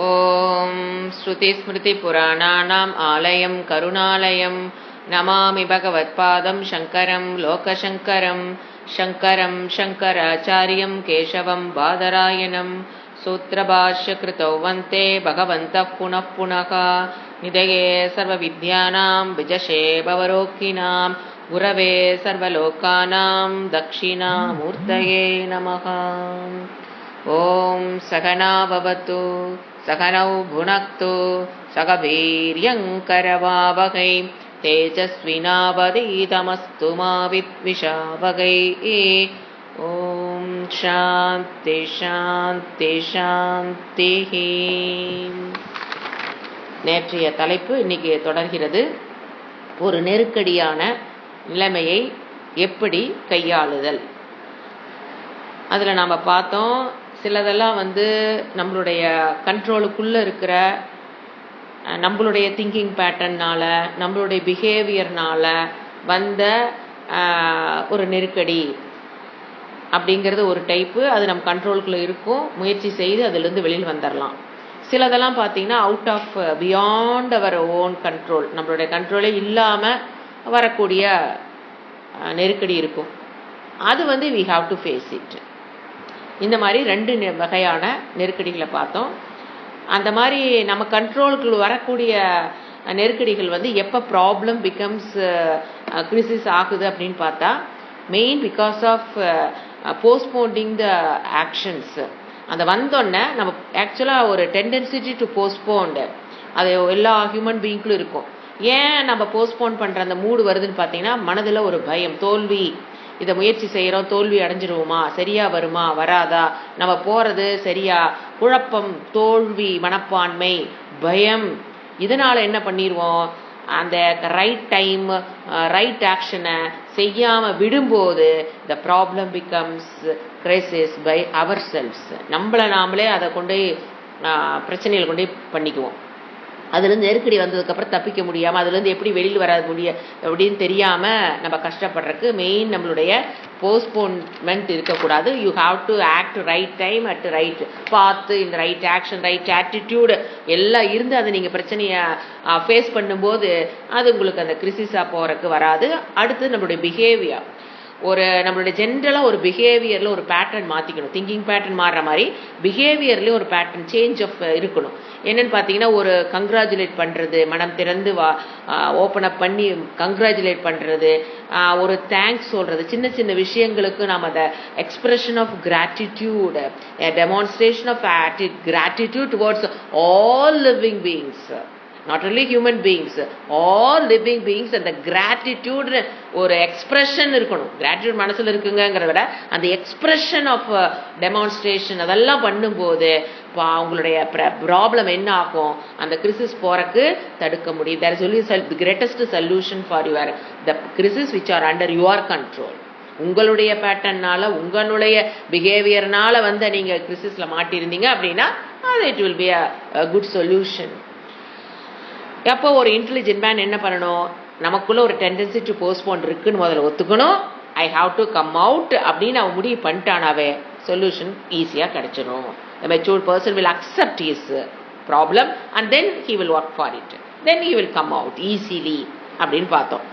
ॐ श्रुतिस्मृतिपुराणानाम् आलयं करुणालयं नमामि भगवत्पादं शङ्करं लोकशङ्करं शङ्करं शङ्कराचार्यं केशवं बादरायणं सूत्रभाष्यकृतौ वन्ते भगवन्तः पुनः पुनः निधये सर्वविद्यानां विजशे भवरोगिणां गुरवे सर्वलोकानां दक्षिणामूर्तये नमः। ॐ सहना भवतु सहनौ भुनक्तु सह वीर्यङ्करवावहै तेजस्विनावधीतमस्तु मा विद्विषावहै। ॐ शान्ति शान्ति शान्तिः. நேற்றைய தலைப்பு இன்னைக்கு தொடர்கிறது. ஒரு நெருக்கடியான நிலைமையை எப்படி கையாளுதல். அதில் நாம் பார்த்தோம், சிலதெல்லாம் நம்மளுடைய கண்ட்ரோலுக்குள்ளே இருக்கிற நம்மளுடைய திங்கிங் பேட்டர்னால் நம்மளுடைய பிஹேவியர்னால் வந்த ஒரு நெருக்கடி அப்படிங்கிறது ஒரு டைப்பு. அது நம்ம கண்ட்ரோலுக்குள்ளே இருக்கும், முயற்சி செய்து அதிலிருந்து வெளியில் வந்துடலாம். சிலதெல்லாம் பார்த்தீங்கன்னா out of beyond our own control, நம்மளுடைய கண்ட்ரோலே இல்லாமல் வரக்கூடிய நெருக்கடி இருக்கும். அது we have to face it. இந்த மாதிரி ரெண்டு வகையான நெருக்கடிகளை பார்த்தோம். அந்த மாதிரி நம்ம கண்ட்ரோலுக்குள்ள வரக்கூடிய நெருக்கடிகள் எப்போ ப்ராப்ளம் பிகம்ஸ் கிரிசிஸ் ஆகுது அப்படின்னு பார்த்தா, main because of postponing the actions. அந்த வந்தோடனே நம்ம ஆக்சுவலாக ஒரு டெண்டன்சிட்டி டு போஸ்ட்போன்டு அது எல்லா ஹியூமன் பீயிங்க்கும் இருக்கும். ஏன் நம்ம போஸ்ட்போன் பண்ணுற அந்த மூடு வருதுன்னு பார்த்தீங்கன்னா, மனதில் ஒரு பயம், தோல்வி. இதை முயற்சி செய்கிறோம், தோல்வி அடைஞ்சிருவோமா, சரியா வருமா வராதா, நம்ம போகிறது சரியா, குழப்பம், தோல்வி மனப்பான்மை, பயம். இதனால் என்ன பண்ணிடுவோம், அந்த ரைட் டைம் ரைட் ஆக்ஷனை செய்யாமல் விடும்போது the problem becomes crisis by அவர் செல்ஃப்ஸ். நம்மளை நாமளே அதை கொண்டு பிரச்சனைகளை கொண்டு பண்ணிக்குவோம். அதுலேருந்து நெருக்கடி வந்ததுக்கப்புறம் தப்பிக்க முடியாமல் அதுலேருந்து எப்படி வெளியில் வர அப்படின்னு தெரியாமல் நம்ம கஷ்டப்படுறதுக்கு மெயின் நம்மளுடைய போஸ்ட்போன்மெண்ட் இருக்கக்கூடாது. You have to act right time at right பார்த்து, இந்த ரைட் ஆக்ஷன் ரைட் ஆட்டிடியூடு எல்லாம் இருந்து அதை நீங்கள் பிரச்சனையை ஃபேஸ் பண்ணும்போது அது உங்களுக்கு அந்த கிரிசிஸாக போகிறதுக்கு வராது. அடுத்து நம்மளுடைய பிஹேவியர், நம்மளுடைய ஜென்ரலாக ஒரு பிஹேவியரில் ஒரு பேட்டர்ன் மாற்றிக்கணும். திங்கிங் பேட்டர்ன் மாறுற மாதிரி பிஹேவியர்லேயும் ஒரு பேட்டர்ன் சேஞ்ச் ஆஃப் இருக்கணும். என்னென்னு பார்த்தீங்கன்னா, ஒரு கங்க்ராச்சுலேட் பண்ணுறது, மனம் திறந்து ஓப்பன் அப் பண்ணி கங்க்ராச்சுலேட் பண்ணுறது, ஒரு தேங்க்ஸ் சொல்கிறது, சின்ன சின்ன விஷயங்களுக்கு நாம் அதை expression of gratitude, demonstration of gratitude towards all living beings, not only human beings, all living beings. அந்த gratitude ஒரு எக்ஸ்பிரஷன் இருக்கணும். gratitude மனசில் இருக்குங்கிறத விட அந்த எக்ஸ்பிரஷன் ஆஃப் டெமான்ஸ்ட்ரேஷன் அதெல்லாம் பண்ணும்போது அவங்களுடைய ப்ராப்ளம் என்ன ஆகும், அந்த கிரிசிஸ் போறக்கு தடுக்க முடியும். there is only the greatest solution for the crisis which are under your control. உங்களுடைய பேட்டர்னால உங்களுடைய பிஹேவியர்னால நீங்க கிரிசிஸ்ல மாட்டிருந்தீங்க அப்படின்னா அது it will be a good solution. எப்போ ஒரு இன்டெலிஜென்ட் மேன் என்ன பண்ணணும், நமக்குள்ள ஒரு டெண்டன்சி டு போஸ்ட்போன் இருக்குன்னு முதல்ல ஒத்துக்கணும். I have to come out அப்படின்னு அவன் முடிவு பண்ணிட்டானாவே சொல்யூஷன் ஈஸியாக கிடைச்சிடும். The mature person will accept his problem and then he will work for it. Then he will come out easily அப்படின்னு பார்த்தோம்.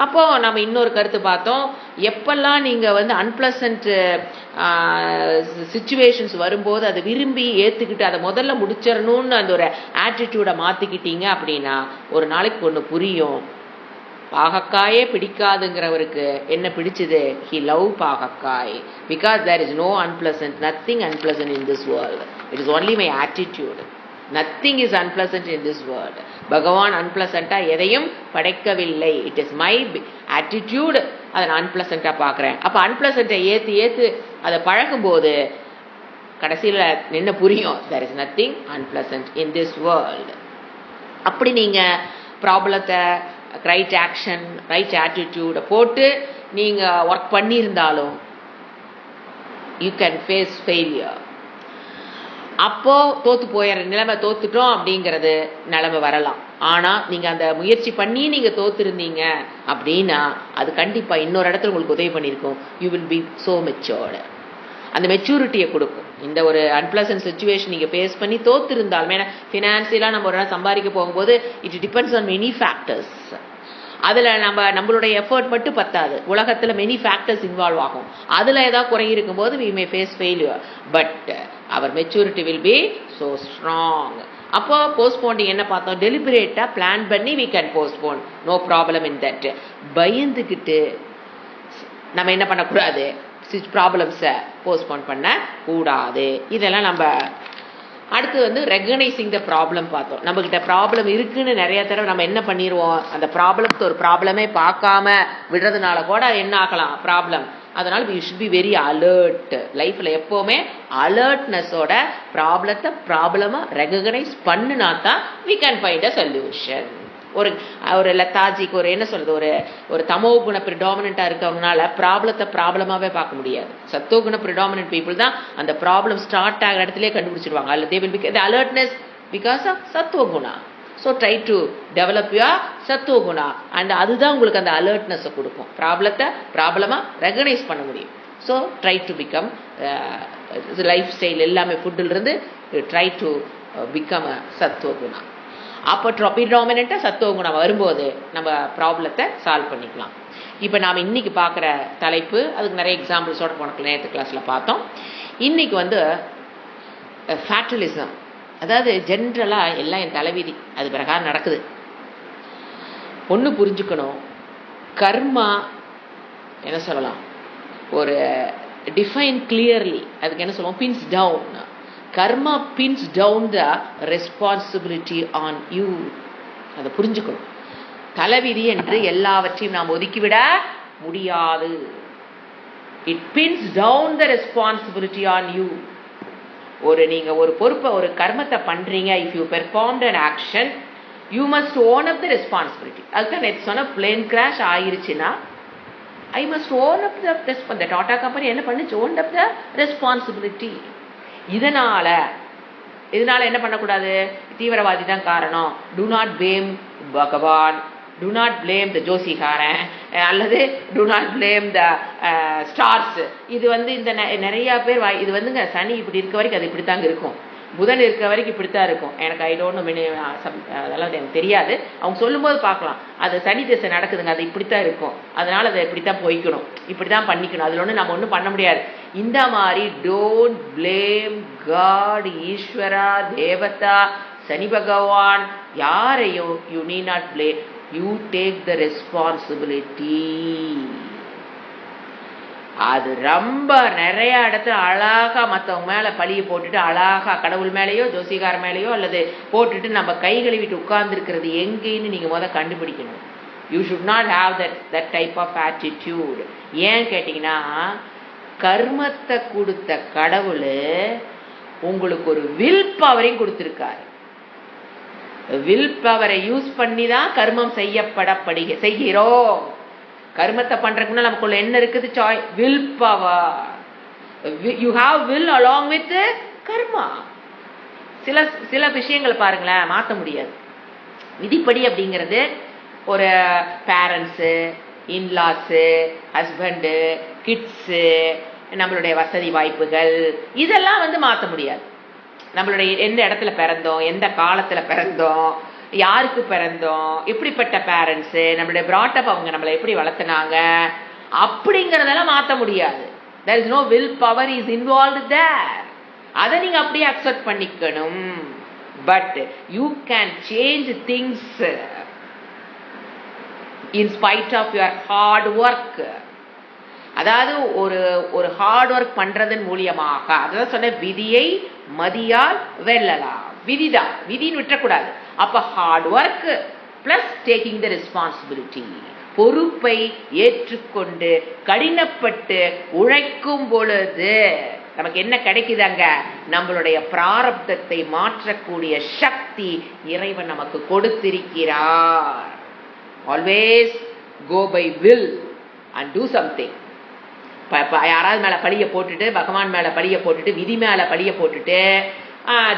அப்போ நம்ம இன்னொரு கருத்து பார்த்தோம், எப்பெல்லாம் நீங்கள் அன்பிளசன்ட் சிச்சுவேஷன்ஸ் வரும்போது அதை விரும்பி ஏற்றுக்கிட்டு அதை முதல்ல முடிச்சிடணும்னு அந்த ஒரு ஆட்டிடியூடை மாற்றிக்கிட்டீங்க அப்படின்னா ஒரு நாளைக்கு ஒன்று புரியும். பாகக்காயே பிடிக்காதுங்கிறவருக்கு என்ன பிடிச்சது, he love பாகக்காய், because there is no unpleasant, nothing unpleasant in this world. It is only my attitude. Nothing is unpleasant in this world. பகவான் அன்பிளசண்ட்டாக எதையும் படைக்கவில்லை. இட் இஸ் மை ஆட்டிடியூட், அதை நான் அன்பிளசண்ட்டாக பார்க்குறேன். அப்போ அன்பிளசண்ட்டை ஏற்று அதை பழகும்போது கடைசியில் என்ன புரியும், there is nothing unpleasant in this world. அப்படி நீங்கள் ப்ராப்ளத்தை ரைட் ஆக்ஷன் ரைட் ஆட்டிடியூடை போட்டு நீங்கள் ஒர்க் பண்ணியிருந்தாலும் யூ கேன் ஃபேஸ் ஃபெயிலியர். அப்போ தோத்து போயிடுற நிலைமை, தோத்துட்டோம் அப்படிங்கிறது நிலைமை வரலாம். ஆனால் நீங்கள் அந்த முயற்சி பண்ணி நீங்கள் தோத்துருந்தீங்க அப்படின்னா அது கண்டிப்பாக இன்னொரு இடத்துல உங்களுக்கு உதவி பண்ணியிருக்கோம். You will B so matured. அந்த மெச்சூரிட்டியை கொடுக்கும். இந்த ஒரு அன்பிளசன்ட் சுச்சுவேஷன் நீங்கள் ஃபேஸ் பண்ணி தோத்து இருந்தாலுமே, ஃபினான்சியலாக நம்ம ஒரு நாள் சம்பாதிக்க போகும்போது it depends on many factors. அதில் நம்மளுடைய எஃபர்ட் மட்டும் பத்தாது, உலகத்தில் மெனி ஃபேக்டர்ஸ் இன்வால்வ் ஆகும். அதில் ஏதாவது குறை இருக்கும்போது we may face failure, but our maturity will be so strong. அப்போ போஸ்ட்போண்டிங் என்ன பார்த்தோம், டெலிபரேட்டாக பிளான் பண்ணி we can postpone, no problem in that. பயந்துக்கிட்டு நம்ம என்ன பண்ணக்கூடாது, ப்ராப்ளம்ஸை போஸ்ட்போன் பண்ண கூடாது. இதெல்லாம் நம்ம அடுத்து ரெகனைசிங் த ப்ராப்ளம் பார்த்தோம். நம்மகிட்ட ப்ராப்ளம் இருக்குன்னு நிறைய தடவை நம்ம என்ன பண்ணிடுவோம், அந்த ப்ராப்ளம்க்கு ஒரு ப்ராப்ளமே பார்க்காம விடுறதுனால கூட என்ன ஆகலாம் ப்ராப்ளம். அதனால we should be very alert. லைஃப்ல எப்பவுமே அலர்ட்னஸோட ப்ராப்ளமா ரெகனைஸ் பண்ணினா தான் we can find a solution. ஒரு லெத்தாஜிக்கு என்ன சொல்றது, ஒரு தமோ குண ப்ரிடாமினண்டா இருக்கவங்கனால ப்ராப்ளமாவே பார்க்க முடியாது. சத்தோ குண ப்ரிடாமினன்ட் பீப்புள் தான் அந்த ப்ராப்ளம் ஸ்டார்ட் ஆகிற இடத்துல கண்டுபிடிச்சிருவாங்க. All they will be the alertness because of sattva guna. So try to develop your sattva guna, and அதுதான் உங்களுக்கு அந்த அலர்ட்னஸை கொடுக்கும். ப்ராப்ளமா ரெகனைஸ் பண்ண முடியும். So try to become life style எல்லாமே ஃபுட்டிலிருந்து ட்ரை டு பிகம் அ சத்துவ குணா. அப்போ ப்ரிடாமினண்ட்டாக சத்துவ குணம் வரும்போது நம்ம ப்ராப்ளத்தை சால்வ் பண்ணிக்கலாம். இப்போ நாம் இன்னைக்கு பார்க்குற தலைப்பு, அதுக்கு நிறைய எக்ஸாம்பிள்ஸோட போன நேற்று கிளாஸில் பார்த்தோம். இன்னைக்கு ஃபேட்டலிசம், அதாவது ஜென்ரலாக எல்லாம் என் தலைவிதி, அது பிரகாரம் நடக்குது. ஒன்று புரிஞ்சுக்கணும், கர்மா என்ன சொல்லலாம், ஒரு டிஃபைன் கிளியர்லி, அதுக்கு என்ன சொல்லுவோம், pins down. Karma pins down the responsibility on you. அதை புரிஞ்சுக்கணும். தலைவிதி என்று எல்லாவற்றையும் நாம் ஒதுக்கிவிட முடியாது. It pins down the responsibility on you. நீங்க ஒரு பொறுப்பை, ஒரு கர்மத்தை பண்றீங்க, if you performed an action you must own up the responsibility. அதுதான் நேற்று சொன்ன பிளேன் கிராஷ் ஆயிருச்சுன்னா I must own up the response. The Tata company என்ன பண்ணுச்சு, ஓன் அப் த ரெஸ்பான்சிபிலிட்டி. இதனால என்ன பண்ணக்கூடாது, தீவிரவாதி தான் காரணம், டு நாட் பிளேம் பகவான், டு நாட் பிளேம் த ஜோசிகாரன், அல்லது to not blame the stars. இது இந்த நிறைய பேர் இது சனி இப்படி இருக்க வரைக்கும் அது இப்படித்தாங்க இருக்கும், புதன் இருக்க வரைக்கும் இப்படித்தான் இருக்கும். எனக்கு ஐ டோன்ட் நோ, அதெல்லாம் எனக்கு தெரியாது. அவங்க சொல்லும்போது பார்க்கலாம், அது சனி திசை நடக்குதுங்க, அது இப்படித்தான் இருக்கும், அதனால அதை இப்படித்தான் போய்க்கணும், இப்படித்தான் பண்ணிக்கணும், அதில் நம்ம ஒன்றும் பண்ண முடியாது. இந்த மாதிரி டோன்ட் பிளேம் காட், ஈஸ்வரா, தேவதா, சனி பகவான், யாரையும் you need not blame. You take the responsibility. அது ரொம்ப நிறைய இடத்துல அழகா மற்றவங்க மேல பழிய போட்டுட்டு, அழகா கடவுள் மேலேயோ ஜோசிகார மேலேயோ அல்லது போட்டுட்டு நம்ம கை கழுவிட்டு உட்கார்ந்து இருக்கிறது எங்கேன்னு நீங்க கண்டுபிடிக்கணும். You should not have that type of attitude. ஏன் கேட்டீங்கன்னா, கர்மத்தை கொடுத்த கடவுள் உங்களுக்கு ஒரு வில் பவரையும் கொடுத்திருக்காரு. வில் பவரை யூஸ் பண்ணி தான் கர்மம் செய்கிறோம். கர்மத்தை பண்றதுக்குன்னா நமக்குள்ள என்ன இருக்குது, will power. You have will along with karma. சில விஷயங்களை பாருங்களேன், மாற்ற முடியாது. விதிப்படி அப்படிங்கிறது ஒரு பேரண்ட்ஸு, இன்லாஸு, ஹஸ்பண்டு, கிட்ஸு, நம்மளுடைய வசதி வாய்ப்புகள், இதெல்லாம் மாற்ற முடியாது. நம்மளுடைய எந்த இடத்துல பிறந்தோம், எந்த காலத்துல பிறந்தோம், யாருக்கு பிறந்தோம், எப்படிப்பட்ட பேரண்ட்ஸு, நம்மளுடைய பிராட்டப், அவங்க நம்மளை எப்படி வளர்த்துனாங்க, அப்படிங்கிறதெல்லாம் மாற்ற முடியாது. there is no will power is involved there. அதை நீங்க அப்படியே அக்செப்ட் பண்ணிக்கணும். But you can change things in spite of your hard work. அதாவது ஒரு ஹார்ட் ஒர்க் பண்றதன் மூலியமாக, அதான் சொன்ன, விதியை மதியால் வெல்லலாம். விதிதான், விதின்னு விட்டுறக்கூடாது. அப்ப hard work plus taking the responsibility, பொறுப்பை ஏற்றுக்கொண்டு கடினப்பட்டு உழைக்கும் பொழுது நமக்கு என்ன கிடைக்குதாங்க, நம்மளுடைய பிராரப்தத்தை மாற்றக்கூடிய சக்தி இறைவன் நமக்கு கொடுத்திருக்கிறார். Always go by will and do something. யாராவது மேல பழிய போட்டுட்டு, பகவான் மேல பழிய போட்டுட்டு, விதி மேல பழிய போட்டுட்டு,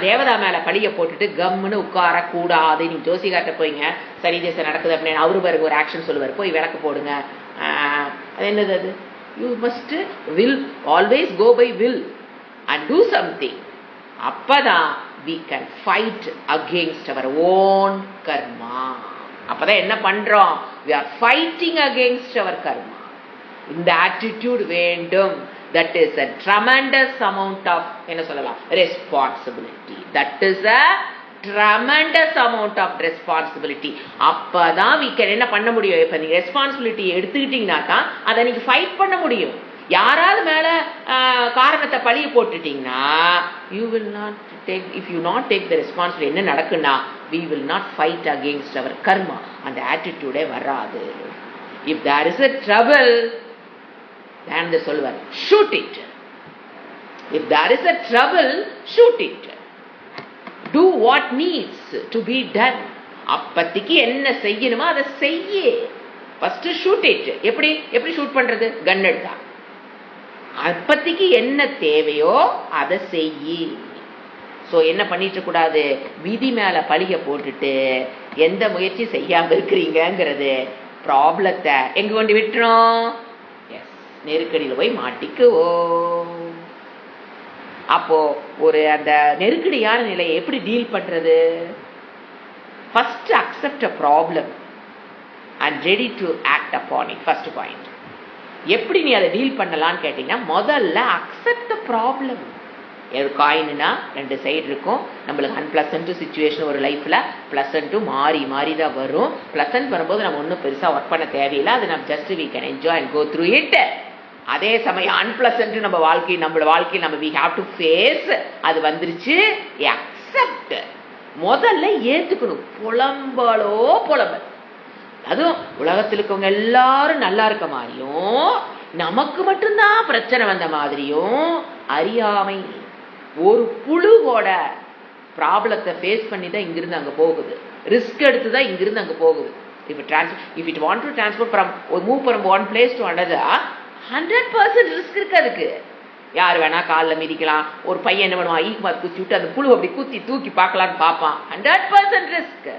தேவதா மேல பழிய போட்டுட்டு கம்முன்னு உட்கார கூடாது. நீங்க ஜோசிகாட்ட போய்ங்க, சனி தேசம் நடக்குது அப்படின்னு அவரு பாருங்க ஒரு ஆக்ஷன் சொல்லுவார், போய் விளக்கு போடுங்க. அது என்னது, அது you must will always go by will and do something. அப்பதான் we can fight against our own karma. அப்பதான் என்ன பண்றோம்? we are fighting against our karma. இந்த attitude வேண்டும். that is a tremendous amount of என்ன சொல்லலாம், responsibility. that is a tremendous amount of responsibility. அப்பதான் we can என்ன பண்ண முடியும்? இப்ப நீங்க ரெஸ்பான்சிபிலிட்டி எடுத்துக்கிட்டீங்கன்னா தான் அதை நீங்க ஃபைட் பண்ண முடியும். யாராவது மேல காரணத்தை பழிய போட்டுட்டீங்கன்னா you will not take, if you not take the responsibility, என்ன நடக்குன்னா we will not fight against our karma. அந்த attitude வராது. if there is a trouble, then they சொல்வார் shoot it. if there is a trouble, shoot it. do what needs to be done. அப்பத்திக்கு என்ன செய்யணுமோ அதை செய்ய. first shoot it. எப்படி shoot பண்றது? கன் எடுத்தா. அப்பத்திக்கு என்ன தேவையோ அதை செய்யி. சோ என்ன பண்ணிட்டு கூடாது? விதி மேல பழிய போட்டுட்டு எந்த முயற்சி செய்யாம இருக்கிறீங்கிறது ப்ராப்ளத்தை எங்க கொண்டு விட்டுரும்? நெருக்கடியில் போய் மாட்டிக்குவோம். அப்போ ஒரு அந்த நெருக்கடியான நிலையை எப்படி டீல் பண்றது? First accept a problem and ready to act upon it. First point. எப்படி நீ அதை டீல் பண்ணலான்னு கேட்டீங்கன்னா, முதல்ல அக்செப்ட் த ப்ராப்ளம். ஒரு காயின்னா ரெண்டு சைடு இருக்கும். நம்மளுக்கு அன்பிளசன்ட் சுச்சுவேஷன் ஒரு லைஃப்ல பிளசன்ட்டும் மாறி மாறி தான் வரும். பிளசன்ட் வரும்போது நம்ம ஒன்றும் பெருசா ஒர்க் பண்ண தேவையில்லை. அது நம்ம just we can enjoy and go through it. அதே சமயம் அன்பிளசன்ட் நம்மளோட வாழ்க்கையில் நம்ம வி ஹாவ் டு ஃபேஸ். அது வந்துருச்சு, அக்செப்ட். முதல்ல ஏத்துக்கணும். புலம்பல். அதுவும் உலகத்தில் இருக்கவங்க எல்லாரும் நல்லா இருக்க மாதிரியும் நமக்கு மட்டும்தான் பிரச்சனை வந்த மாதிரியும் அறியாமை. ஒரு புழுவோட ப்ராப்ளத்தை ஃபேஸ் பண்ணி தான் இங்கிருந்து அங்க போகுது. ரிஸ்க் எடுத்து தான் இங்கிருந்து அங்க போகுது. if it want to transport from move from one place to another, 100% risk இருக்கு. அதுக்கு யார் வேணா காலில் மிதிக்கலாம். ஒரு பையன் என்ன பண்ணுவான், ஈக்குமார் குச்சி விட்டு அந்த புழு அப்படி குத்தி தூக்கி பார்க்கலான்னு பார்ப்பான். 100% ரிஸ்க்.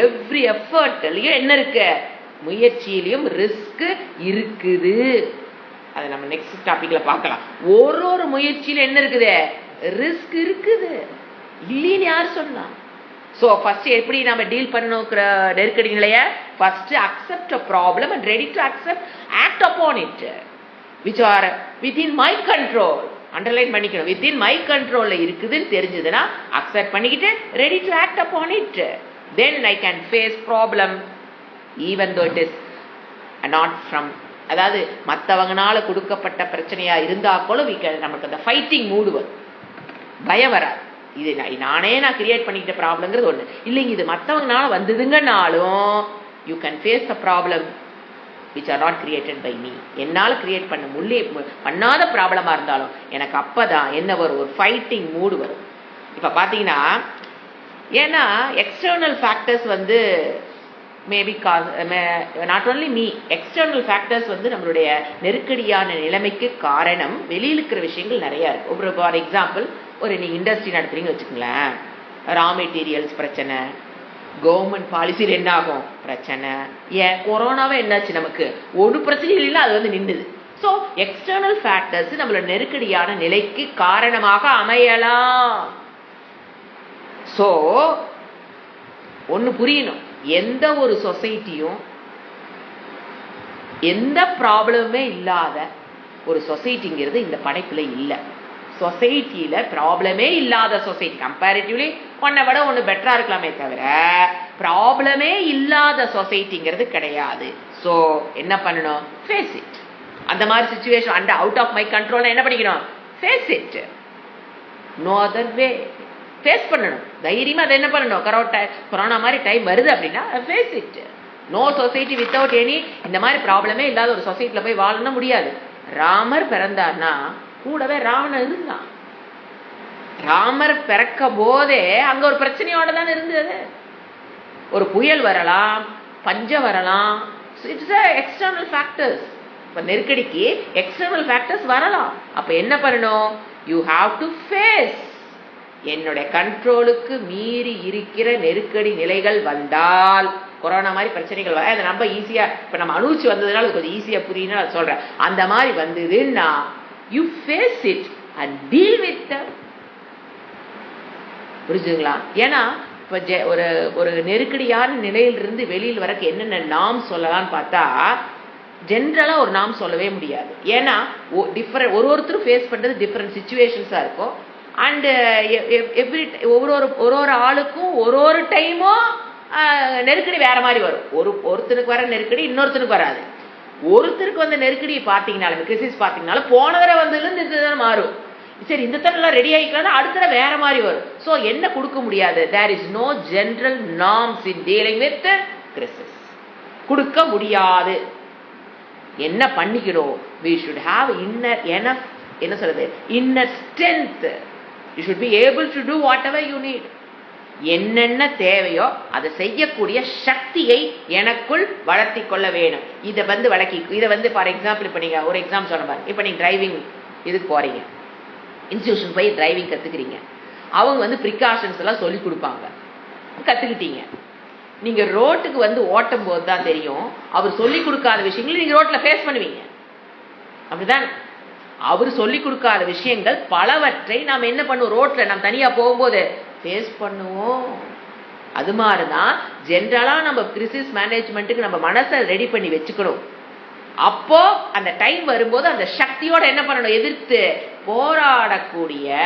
எவ்ரி எஃபர்ட்லயும் என்ன இருக்கு? முயற்சியிலையும் ரிஸ்க் இருக்குது. அதை நம்ம நெக்ஸ்ட் டாபிக்ல பார்க்கலாம். ஒரு முயற்சியில என்ன இருக்குது? ரிஸ்க் இருக்குது. இல்லைன்னு யார் சொன்னா? சோ ஃபர்ஸ்ட் எப்படி நம்ம டீல் பண்ணணுங்கிற நெருக்கடி நிலைய? First accept a problem and ready to accept, act upon it, which are within my control. Underline பண்ணிக்கணும். within my control இருக்குதுன்னு தெரிஞ்சதுன்னா அக்செப்ட் பண்ணிக்கிட்டு ready to act upon it. then I can face problem even though it is not from, அதாவது மற்றவங்கனால கொடுக்கப்பட்ட பிரச்சனையா இருந்தா கூட நமக்கு அந்த ஃபைட்டிங் மூடு வரும். பயம் வராது. இது நான் கிரியேட் பண்ணிக்கிட்ட ப்ராப்ளம்ங்கிறது ஒண்ணு இல்லைங்க. இது மற்றவங்கனால வந்ததுங்கனாலும் you can face the problem which are not created by me. என்னால் கிரியேட் பண்ணாத ப்ராப்ளமா இருந்தாலும் எனக்கு அப்பதான் என்ன வரும்? ஒரு ஃபைட்டிங் மூடு வரும். இப்ப பாத்தீங்கன்னா, ஏன்னா எக்ஸ்டர்னல் ஃபேக்டர்ஸ் வந்து maybe not only me, external factors வந்து நம்மளுடைய நெருக்கடியான நிலைமைக்கு காரணம் வெளியில் இருக்கிற விஷயங்கள் நிறைய இருக்கு. ஃபார் எக்ஸாம்பிள், ஒரு நீங்க இண்டஸ்ட்ரி நடத்துறீங்கன்னு வச்சுக்கோங்களேன், ரா மெட்டீரியல்ஸ் பிரச்சனை, கவர்மெண்ட் பாலிசியில் என்ன ஆகும்? பிரச்சனை. ஏன் கொரோனாவே என்னாச்சு? நமக்கு ஒரு பிரச்சனை இல்லை, அது வந்து நின்றுது. ஸோ எக்ஸ்டர்னல் ஃபேக்டர்ஸ் நம்மளோட நெருக்கடியான நிலைக்கு காரணமாக அமையலாம். ஸோ ஒன்று புரியணும், எந்த ஒரு சொசைட்டியும் எந்த ப்ராப்ளமே இல்லாத ஒரு சொசைட்டிங்கிறது இந்த படைப்புல இல்லை. சொசைட்டியில ப்ராப்ளமே இல்லாத சொசைட்டி கம்பேரிட்டிவ்லி ஒன்னை விட ஒன்று பெட்டரா இருக்கலாமே தவிர ப்ராப்ளமே இல்லாத சொசைட்டிங்கிறது கிடையாது. ஸோ என்ன பண்ணணும்? Face it. அந்த மாதிரி situation and out of my control என்ன பண்ணிக்கணும்? Face it. No other way. Face பண்ணணும் தைரியமா. அதை என்ன பண்ணணும்? கொரோனா மாதிரி டைம் வருது அப்படின்னா face it. No society without any இந்த மாதிரி ப்ராப்ளமே இல்லாத ஒரு சொசைட்டில போய் வாழணும் முடியாது. ராமர் பிறந்தார்னா கூடவே ராவணன் இருந்தான். ராமர் பிறக்க போதே அங்க ஒரு பிரச்சனையோட தான் இருந்தது. ஒரு புயல் வரலாம், பஞ்சம் வரலாம். It's external factors. இப்ப நெருக்கடிக்கு எக்ஸ்டர்னல் ஃபேக்டர்ஸ் வரலாம். அப்ப என்ன பண்ணணும்? You have to face. என்னுடைய கண்ட்ரோலுக்கு மீறி இருக்கிற நெருக்கடி நிலைகள் வந்தால் கொரோனா மாதிரி பிரச்சனைகள் வர அதை நம்ம ஈஸியா இப்ப நம்ம அனுபவிச்சு வந்ததுனால கொஞ்சம் ஈஸியா புரியுன்னு நான் சொல்றேன். அந்த மாதிரி வந்ததுன்னா you face it and deal with that. புரிஞ்சுங்களா? ஏன்னா இப்ப ஒரு ஒரு நெருக்கடியான நிலையிலிருந்து வெளியில் வரக்கு என்னென்ன நாம் சொல்லலாம்னு பார்த்தா ஜென்ரலா ஒரு நாம் சொல்லவே முடியாது. ஏன்னா ஒருத்தரும் ஃபேஸ் பண்றது டிஃப்ரெண்ட் சிச்சுவேஷன்ஸா இருக்கும். அண்ட் ஒரு ஆளுக்கும் ஒரு டைமும் நெருக்கடி வேற மாதிரி வரும். ஒருத்தருக்கு வர நெருக்கடி இன்னொருத்தருக்கு வராது. ஒருத்தருக்கு வந்த நெருக்கடி பார்த்தீங்கன்னாலும் கிரிசிஸ் பார்த்தீங்கன்னாலும் போன தடவை வந்ததுலேருந்து இந்த தடவை மாறும். சரி, இந்த தடவை ரெடி ஆகிக்கலாம், அடுத்த தடவை வேற மாதிரி வரும். ஸோ என்ன கொடுக்க முடியாது? There is no general norms in dealing with crisis. கொடுக்க முடியாது. என்ன பண்ணிக்கணும்? we should have enough என்ன சொல்றது, inner strength. you should be able to do whatever you need. என்னென்ன தேவையோ அதை செய்யக்கூடிய சக்தியை எனக்குள் வளர்த்தி கொள்ள வேணும். இதை ஃபார் எக்ஸாம்பிள் இப்போ நீங்க ஒரு எக்ஸாம் சொல்ல பாருங்க. இப்போ நீங்க டிரைவிங் இதுக்கு போறீங்க, இன்ஸ்டிடியூஷன் போய் டிரைவிங் கத்துக்கிறீங்க. அவங்க ப்ரிகாஷன்ஸ் எல்லாம் சொல்லி கொடுப்பாங்க, கத்துக்கிட்டீங்க. நீங்க ரோட்டுக்கு ஓட்டும் போது தான் தெரியும் அவர் சொல்லி கொடுக்காத விஷயங்களை நீங்க ரோட்ல ஃபேஸ் பண்ணுவீங்க. அப்படிதான் அவர் சொல்லி கொடுக்காத விஷயங்கள் பலவற்றை நாம் என்ன பண்ணுவோம், ரோட்ல நாம் தனியா போகும்போது ஃபேஸ் பண்ணுவோம். அது மாதிரிதான் ஜென்ரலா நம்ம கிரிசிஸ் மேனேஜ்மெண்ட்டுக்கு நம்ம மனசை ரெடி பண்ணி வச்சுக்கணும். அப்போ அந்த டைம் வரும்போது அந்த சக்தியோட என்ன பண்ணணும், எதிர்த்து போராடக்கூடிய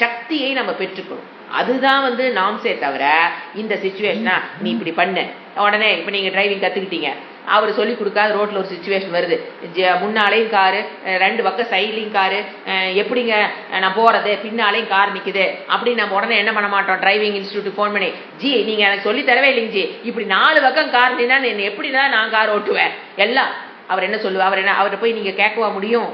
சக்தியை நம்ம பெற்றுக்கணும். அதுதான் நாம்சே தவிர இந்த சிச்சுவேஷனா நீ இப்படி பண்ண உடனே இப்ப நீங்க டிரைவிங் கத்துக்கிட்டீங்க, அவர் சொல்லி கொடுக்காத ரோட்ல ஒரு சிச்சுவேஷன் வருது, முன்னாலேயும் காரு, ரெண்டு பக்கம் சைட்லையும் காரு, எப்படிங்க நான் போறது, பின்னாலேயும் கார் நிக்குது அப்படின்னு நம்ம உடனே என்ன பண்ண மாட்டோம், டிரைவிங் இன்ஸ்டியூட் போன் பண்ணி ஜி நீங்க எனக்கு சொல்லி தரவே இல்லைங்க ஜி, இப்படி 4 பக்கம் கார் நின்னா எப்படிதான் நான் கார் ஓட்டுவேன் எல்லாம். அவர் என்ன சொல்லுவார், அவர்கிட்ட போய் நீங்க கேட்கவா முடியும்?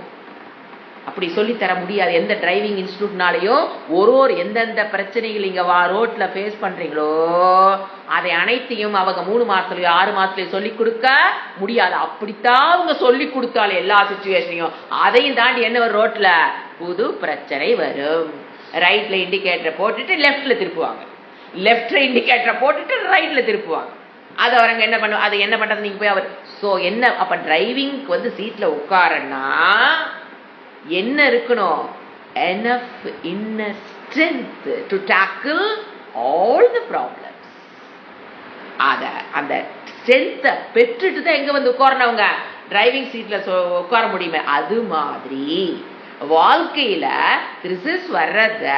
அப்படி சொல்லி தர முடியாது. எந்த டிரைவிங் இன்ஸ்டியூட்னாலையும் ஒரு எந்தெந்த பிரச்சனைகள் நீங்க ரோட்ல ஃபேஸ் பண்றீங்களோ அதை அனைத்தையும் அவங்க 3 மாசத்துலயோ 6 மாசத்துலயோ சொல்லி கொடுக்க முடியாது. அப்படித்தான் அவங்க சொல்லி கொடுத்தாலும் எல்லா சிச்சுவேஷனையும் அதையும் தாண்டி என்ன வரும், ரோட்ல புது பிரச்சனை வரும். ரைட்ல இண்டிகேட்டரை போட்டுட்டு லெஃப்ட்ல திருப்புவாங்க, லெஃப்ட்ல இண்டிகேட்டரை போட்டுட்டு ரைட்ல திருப்புவாங்க. அது அவரங்க என்ன பண்ணுவோம், அது என்ன பண்றது நீங்க போய் அவர் என்ன அப்ப டிரைவிங்க்கு சீட்ல உட்காரன்னா என்ன இருக்கணும், enough inner strength to tackle all the problems. அந்த ஸ்ட்ரென்த் பெற்றுட்டு தான் எங்க உட்காரனவங்க டிரைவிங் சீட்ல உட்கார முடியுமே. அது மாதிரி வாழ்க்கையில கிரிசிஸ் வர்றத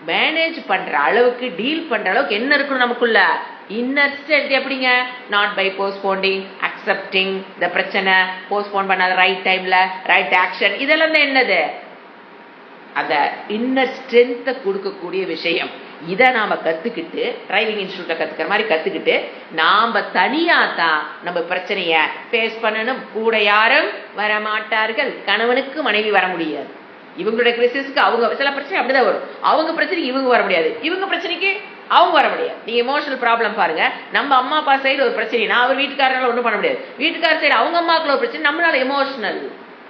மேனேஜ் பண்ற அளவுக்கு, டீல் பண்ற அளவுக்கு என்ன இருக்கணும் நமக்குள்ள, இன்னர் ஸ்ட்ரென்த். எப்படிங்க, நாட் பை போஸ்ட்போண்டிங், அக்செப்டிங் இந்த பிரச்சனை, போஸ்ட்போன் பண்ணாத ரைட் டைம்ல ரைட் ஆக்ஷன், இதெல்லாம் தான் என்னது, அந்த இன்னர் ஸ்ட்ரென்த்தை கொடுக்கக்கூடிய விஷயம். இதை நாம கத்துக்கிட்டு டிரைவிங் இன்ஸ்டியூட்ல கத்துக்கிற மாதிரி கத்துக்கிட்டு நாம தனியா தான் நம்ம பிரச்சனைய ஃபேஸ் பண்ணணும். கூட யாரும் வரமாட்டார்கள். கணவனுக்கு மனைவி வர முடியாது. இவங்களுடைய கிரிசிஸ்க்கு அவங்க சில பிரச்சனை அப்படிதான் வரும். அவங்க பிரச்சனைக்கு இவங்க வர முடியாது, இவங்க பிரச்சனைக்கு அவங்க வர முடியாது. நீங்க எமோஷனல் ப்ராப்ளம் பாருங்க, நம்ம அம்மா அப்பா சைடு ஒரு பிரச்சனை, அவர் வீட்டுக்காரனால ஒன்றும் பண்ண முடியாது. வீட்டுக்கார சைடு அவங்க அம்மாக்குள்ள ஒரு பிரச்சனை, நம்மளால emotional,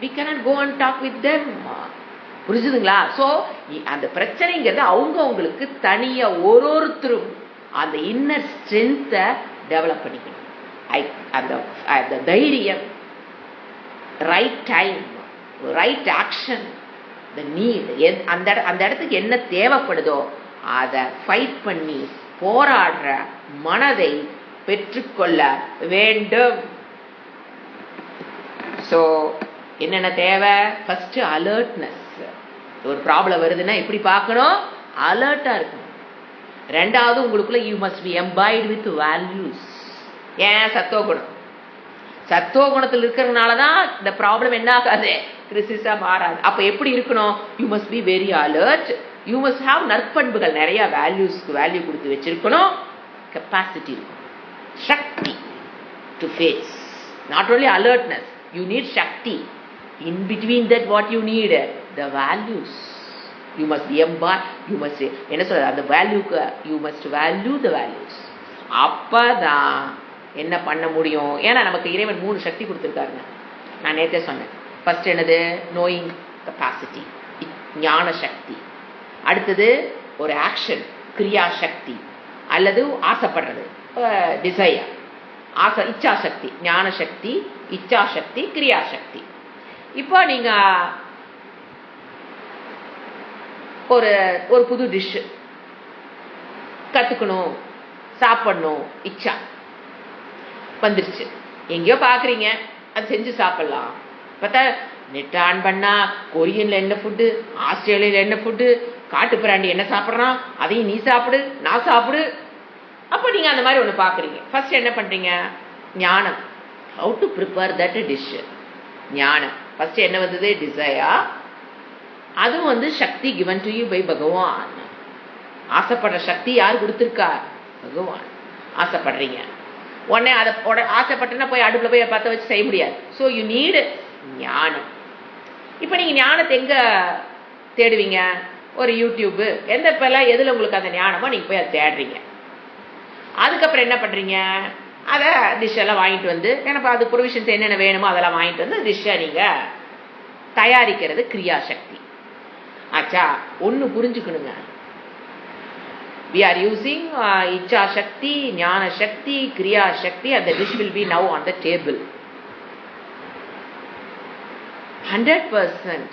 we cannot go and talk with them. புரிஞ்சுதுங்களா? சோ அந்த பிரச்சனைங்கிறது அவங்களுக்கு தனியா ஒருத்தரும் அந்த இன்னர் ஸ்ட்ரென்த்தை டெவலப் பண்ணிக்கணும். அந்த தைரியம், right time, right action, the need, அந்த இடத்துக்கு என்ன தேவைப்படுதோ அதை ஃபைட் பண்ணி போராடுற மனதை பெற்றுக்கொள்ள வேண்டும். ஸோ என்னென்ன தேவை, ஃபர்ஸ்ட் அலர்ட்னஸ். ஒரு ப்ராப்ளம் வருதுன்னா எப்படி பார்க்கணும், அலர்ட்டா இருக்கணும். ரெண்டாவது உங்களுக்குள்ள you must be imbued with values. ஏன், சத்துவகுணம். சத்துவகுணத்தில் இருக்கிறதுனாலதான் இந்த ப்ராப்ளம் என்ன ஆகாது, கிரிசிஸா மாறாது. அப்ப எப்படி இருக்கணும், you must be very alert. You must have நற்பண்புகள், நிறைய வேல்யூஸ்க்கு வேல்யூ கொடுத்து வச்சிருக்கணும். கெப்பாசிட்டி இருக்கும், shakti to face. Not only alertness, you need shakti. In between that what you need the values. You must you must என்ன சொல்றது, அந்த வேல்யூக்கு you must value the values. அப்பதான் என்ன பண்ண முடியும். ஏன்னா நமக்கு இறைவன் 3 சக்தி கொடுத்துருக்காருங்க. நான் நேற்றே சொன்னேன். ஃபர்ஸ்ட் என்னது, நோயிங் கெப்பாசிட்டி, ஞான சக்தி. அடுத்தது ஒரு ஆக்ஷன், கிரியா சக்தி, அல்லது ஆசைப்படுறது, டிசையர். இச்சாசக்தி, ஞான சக்தி, இச்சாசக்தி, கிரியாசக்தி. இப்போ நீங்க ஒரு ஒரு புது டிஷ் கத்துக்கணும், சாப்பிடணும், இச்சா வந்துருச்சு. எங்கேயோ பாக்குறீங்க, அது செஞ்சு சாப்பிடலாம். பார்த்தா நெட் ஆன் பண்ணா கொரியன்ல என்ன ஃபுட்டு, ஆஸ்திரேலியால என்ன ஃபுட்டு, காட்டு பிராண்டி என்ன சாப்பிட்றான், அதையும் நீ சாப்பிடு, நான் சாப்பிடு. அப்போ நீங்க அந்த மாதிரி ஒன்று பாக்குறீங்க. ஃபர்ஸ்ட் என்ன பண்றீங்க? ஞானம், how to prepare that dish. ஞானம் ஃபர்ஸ்ட் என்ன வந்தது? டிசையர். அதுவும் சக்தி கிவன் டு யூ பை பகவான். ஆசைப்படுற சக்தி யார் கொடுத்துருக்கா? பகவான். ஆசைப்படுறீங்க, உடனே அதை ஆசைப்பட்டுன்னா போய் அடுப்புல போய் பற்ற வச்சு செய்ய முடியாது. ஸோ யூ நீடு ஞானம். இப்போ நீங்க ஞானத்தை எங்க தேடுவீங்க? ஒரு யூடியூப், எந்த இப்பெல்லாம் எதுல உங்களுக்கு அந்த ஞானமோ நீங்க போய் அதை தேடுறீங்க. அதுக்கப்புறம் என்ன பண்றீங்க? அதை டிஷ் எல்லாம் வாங்கிட்டு வந்து, ஏன்னா அது ப்ரொவிஷன்ஸ் என்னென்ன வேணுமோ அதெல்லாம் வாங்கிட்டு வந்து டிஷ்ஷை நீங்க தயாரிக்கிறது கிரியாசக்தி. ஆச்சா, ஒன்று புரிஞ்சுக்கணுங்க. we are using icha shakti, jnana shakti, kriya shakti, and the dish will be now on the table. 100%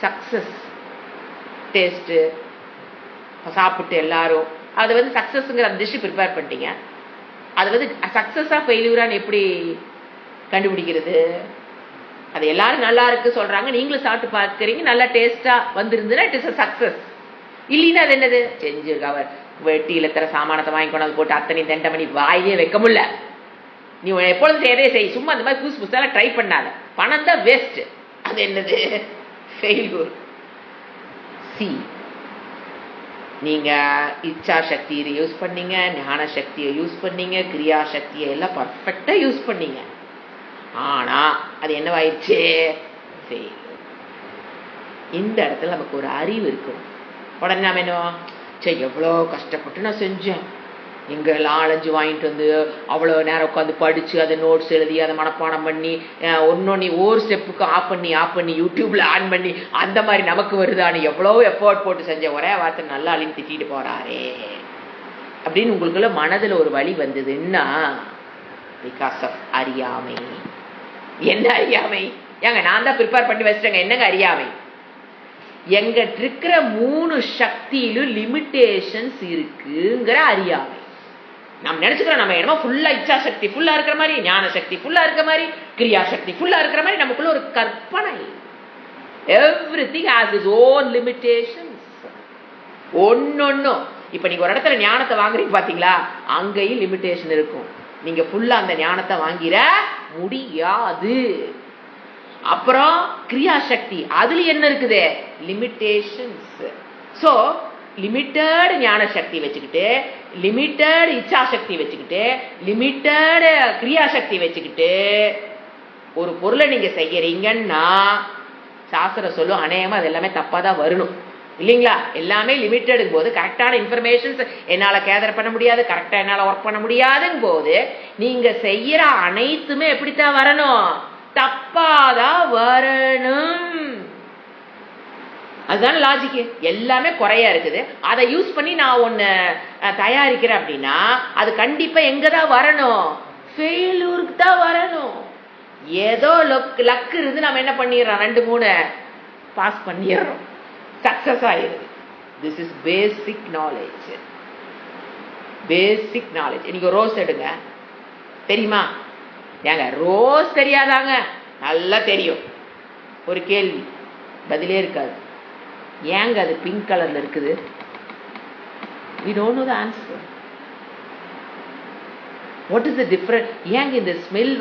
success taste சாப்பிட்டு எல்லாரும் அது சக்சஸ்ங்கிற அந்த டிஷ் ப்ரிப்பேர் பண்ணிட்டீங்க. அது சக்சஸா ஃபெயிலியூரான்னு எப்படி கண்டுபிடிக்கிறது? அது எல்லாரும் நல்லா இருக்கு சொல்றாங்க, நீங்களும் சாப்பிட்டு பார்க்குறீங்க, நல்லா டேஸ்டா வந்திருந்ததுன்னா இட் இஸ் அ சக்சஸ். இல்லைன்னா அது என்னது? செஞ்சிருக்காவர் வெட்டியில தர சாமானத்தை வாங்கி கொண்டாந்து போட்டு அத்தனை தண்டை பண்ணி வாயிலே வைக்க முடியல. நீ எப்பொழுதும் எதையே செய், சும்மா அந்த மாதிரி புதுசு புதுசாக ட்ரை பண்ணாத, பணம் தான் வேஸ்ட். அது என்னது? ஃபெயில்யூர். சி, நீங்க இச்சா சக்தியை யூஸ் பண்ணீங்க, ஞான சக்தியை யூஸ் பண்ணீங்க, கிரியா சக்தியை எல்லாம் பர்ஃபெக்டா யூஸ் பண்ணீங்க. ஆனா அது என்னவாயிடுச்சு? ஃபெயில்யூர். இந்த இடத்துல நமக்கு ஒரு அறிவு இருக்கும். உடனே நாம என்ன, சரி எவ்வளோ கஷ்டப்பட்டு நான் செஞ்சேன், எங்கெல்லாம் அலைஞ்சு வாங்கிட்டு வந்து அவ்வளோ நேரம் உட்காந்து படித்து அதை நோட்ஸ் எழுதி அதை மனப்பாடம் பண்ணி ஒன்னொன்று ஒரு ஸ்டெப்புக்கு ஆஃப் பண்ணி யூடியூப்ல ஆன் பண்ணி அந்த மாதிரி நமக்கு வருதான்னு எவ்வளோ எஃபோர்ட் போட்டு செஞ்ச ஒரே வார்த்தை நல்லா அழின்னு திட்டிட்டு போறாரே அப்படின்னு உங்களுக்குள்ள மனதில் ஒரு வழி வந்ததுன்னா பிகாஸ் ஆஃப் அறியாமை. என்ன அறியாமை? ஏங்க நான் தான் ப்ரிப்பேர் பண்ணி வச்சிட்டேங்க, என்னங்க அறியாமை? எங்கிட்ட இருக்கிற 3 சக்தியிலும் லிமிட்டேஷன்ஸ் இருக்குங்கிற அறியாமை. நம்ம நினைச்சுக்கிறோம் நம்ம என்னமோ ஃபுல்லா இச்சா சக்தி ஃபுல்லா இருக்கிற மாதிரி, ஞான சக்தி ஃபுல்லா இருக்கிற மாதிரி, கிரியா சக்தி ஃபுல்லா இருக்கிற மாதிரி நமக்குள்ள ஒரு கற்பனை. Everything has its own limitations. ஒன்னொன்னும். இப்ப நீங்க ஒரு இடத்துல ஞானத்தை வாங்குறீங்க பாத்தீங்களா, அங்கேயும் லிமிட்டேஷன் இருக்கும். நீங்க ஃபுல்லா அந்த ஞானத்தை வாங்கிட முடியாது. அப்புறம் கிரியா சக்தி, அதுல என்ன இருக்குது? லிமிட்டேஷன்ஸ். சோ லிமிட்டட் ஞான சக்தி வச்சுக்கிட்டு, லிமிட்டட் இச்சா சக்தி வச்சுக்கிட்டு, லிமிட்டட் கிரியா சக்தி வச்சுக்கிட்டு ஒரு பொருளை நீங்க செய்யறீங்கன்னா சாஸ்திரம் சொல்லும் அநேகமா அது எல்லாமே தப்பா தான் வரணும், இல்லைங்களா? எல்லாமே லிமிட்டட் போது கரெக்டான இன்ஃபர்மேஷன்ஸ் என்னால கேதர் பண்ண முடியாது, கரெக்டா என்னால ஒர்க் பண்ண முடியாதுங்க போது நீங்க செய்யற அனைத்துமே எப்படித்தான் வரணும்? தப்பாதான் வரணும். அதுதான் லாஜிக். எல்லாமே குறையா இருக்குது, அதை யூஸ் பண்ணி நான் ஒன்னு தயாரிக்கிறேன் அப்படின்னா அது கண்டிப்பா எங்கதான் வரணும்? ஃபெயிலூருக்கு தான் வரணும். ஏதோ லக்கு இருந்து நம்ம என்ன பண்ணிடுறோம், 2-3 பாஸ் பண்ணிடுறோம், சக்சஸ் ஆயிடுது. This is basic knowledge. Basic knowledge. இன்னைக்கு ரோஸ் எடுங்க, தெரியுமா? ஏங்க ரோஸ் தெரியாதாங்க? நல்லா தெரியும். ஒரு கேள்வி பதிலே இருக்காது. ஏங்க அது பிங்க் கலர்ல இருக்குது? we don't know the answer. what is the difference? ஏங்க இந்த ஸ்மெல்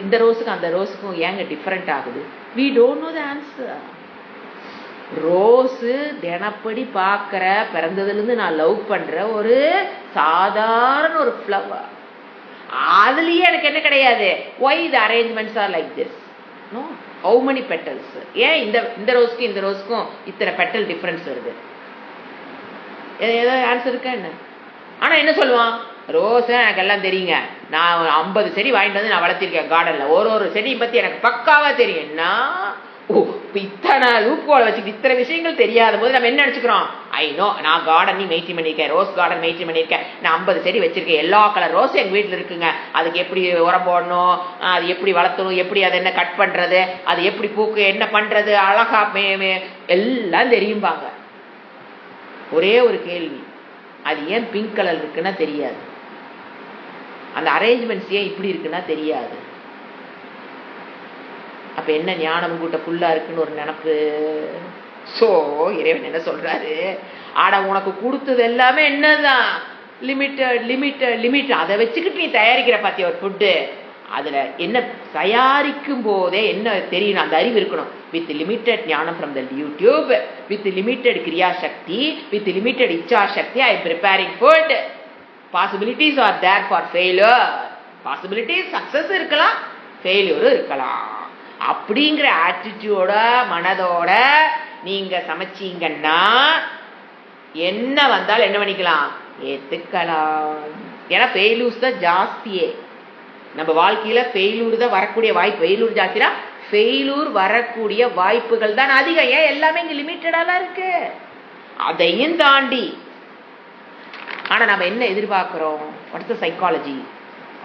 இந்த ரோஸுக்கும் அந்த ரோஸுக்கும் ஏங்க டிஃபரெண்ட் ஆகுது? we don't know the answer. ரோஸ் தினப்படி பார்க்கிற, பிறந்ததுல இருந்து நான் லவ் பண்ற ஒரு சாதாரண ஒரு ஃப்ளவர். அதுலயே எனக்கு என்ன கிடையாது? why the arrangements are like this? no, how many petals? ஏன் இந்த ரோஸ்க்கும் இந்த ரோஸ்க்கும் இத்தனை பெட்டல் டிஃபரன்ஸ் வருது? ஏதாவது ஆன்சர் இருக்கா என்ன? ஆனா என்ன சொல்லுவான், ரோஸ் எனக்கு எல்லாம் தெரியுங்க, நான் 50 செடி வாங்கிட்டு வந்து நான் வளர்த்திருக்கேன் கார்டன்ல, ஒரு செடியை பத்தி எனக்கு பக்காவா தெரியும்னா இப்போ இத்தனை லூப்கோலை வச்சுக்கிட்டு இத்தனை விஷயங்கள் தெரியாத போது நம்ம என்ன நினச்சிக்கிறோம், ஐநோ நான் கார்டனையும் மெயின்டைன் பண்ணியிருக்கேன், ரோஸ் கார்டன் மெயின்டைன் பண்ணியிருக்கேன், நான் 50 செடி வச்சிருக்கேன், எல்லா கலர் ரோஸும் எங்கள் வீட்டில் இருக்குங்க, அதுக்கு எப்படி உரம் போடணும், அது எப்படி வளர்த்தணும், எப்படி அதை என்ன கட் பண்ணுறது, அது எப்படி பூக்கு என்ன பண்ணுறது, அழகா எல்லாம் தெரியும்பாங்க. ஒரே ஒரு கேள்வி, அது ஏன் பிங்க் கலர் இருக்குன்னா தெரியாது, அந்த அரேஞ்ச்மெண்ட்ஸ் ஏன் இப்படி இருக்குன்னா தெரியாது. அப்ப என்ன ஞானம் கூட்ட ஃபுல்லா இருக்குன்னு ஒரு நினப்பு. சோ இறைவன் என்ன சொல்றாரு, ஆனா உனக்கு கொடுத்தது எல்லாமே என்னதான் லிமிட்டட் லிமிட்டட் லிமிட். அதை வச்சுக்கிட்டு நீ தயாரிக்கிற பாத்திய ஒரு ஃபுட்டு, அதுல என்ன தயாரிக்கும் போதே என்ன தெரியணும், அந்த அறிவு இருக்கணும். With limited jnanam from the YouTube, with limited kriya shakti, with limited iccha shakti, I am preparing food. Possibilities are there for failure. Possibilities success இருக்கலாம், ஃபெயிலியரும் இருக்கலாம். அப்படிங்கிற ஆட்டிடியூட மனதோட நீங்க சமைச்சீங்கன்னா என்ன வந்தாலும் என்ன பண்ணிக்கலாம், ஏத்துக்கலாம். ஏன்னா ஃபெயிலூர்ஸ் தான் ஜாஸ்தியே நம்ம வாழ்க்கையில. ஃபெயிலூர் தான் வரக்கூடிய வாய்ப்பு, ஃபெயிலூர் ஜாஸ்தினா ஃபெயிலூர் வரக்கூடிய வாய்ப்புகள் தான் அதிகம். ஏன் எல்லாமே இங்க லிமிட்டடாலாம் இருக்கு, அதையும் தாண்டி. ஆனா நம்ம என்ன எதிர்பார்க்கிறோம், what's the psychology,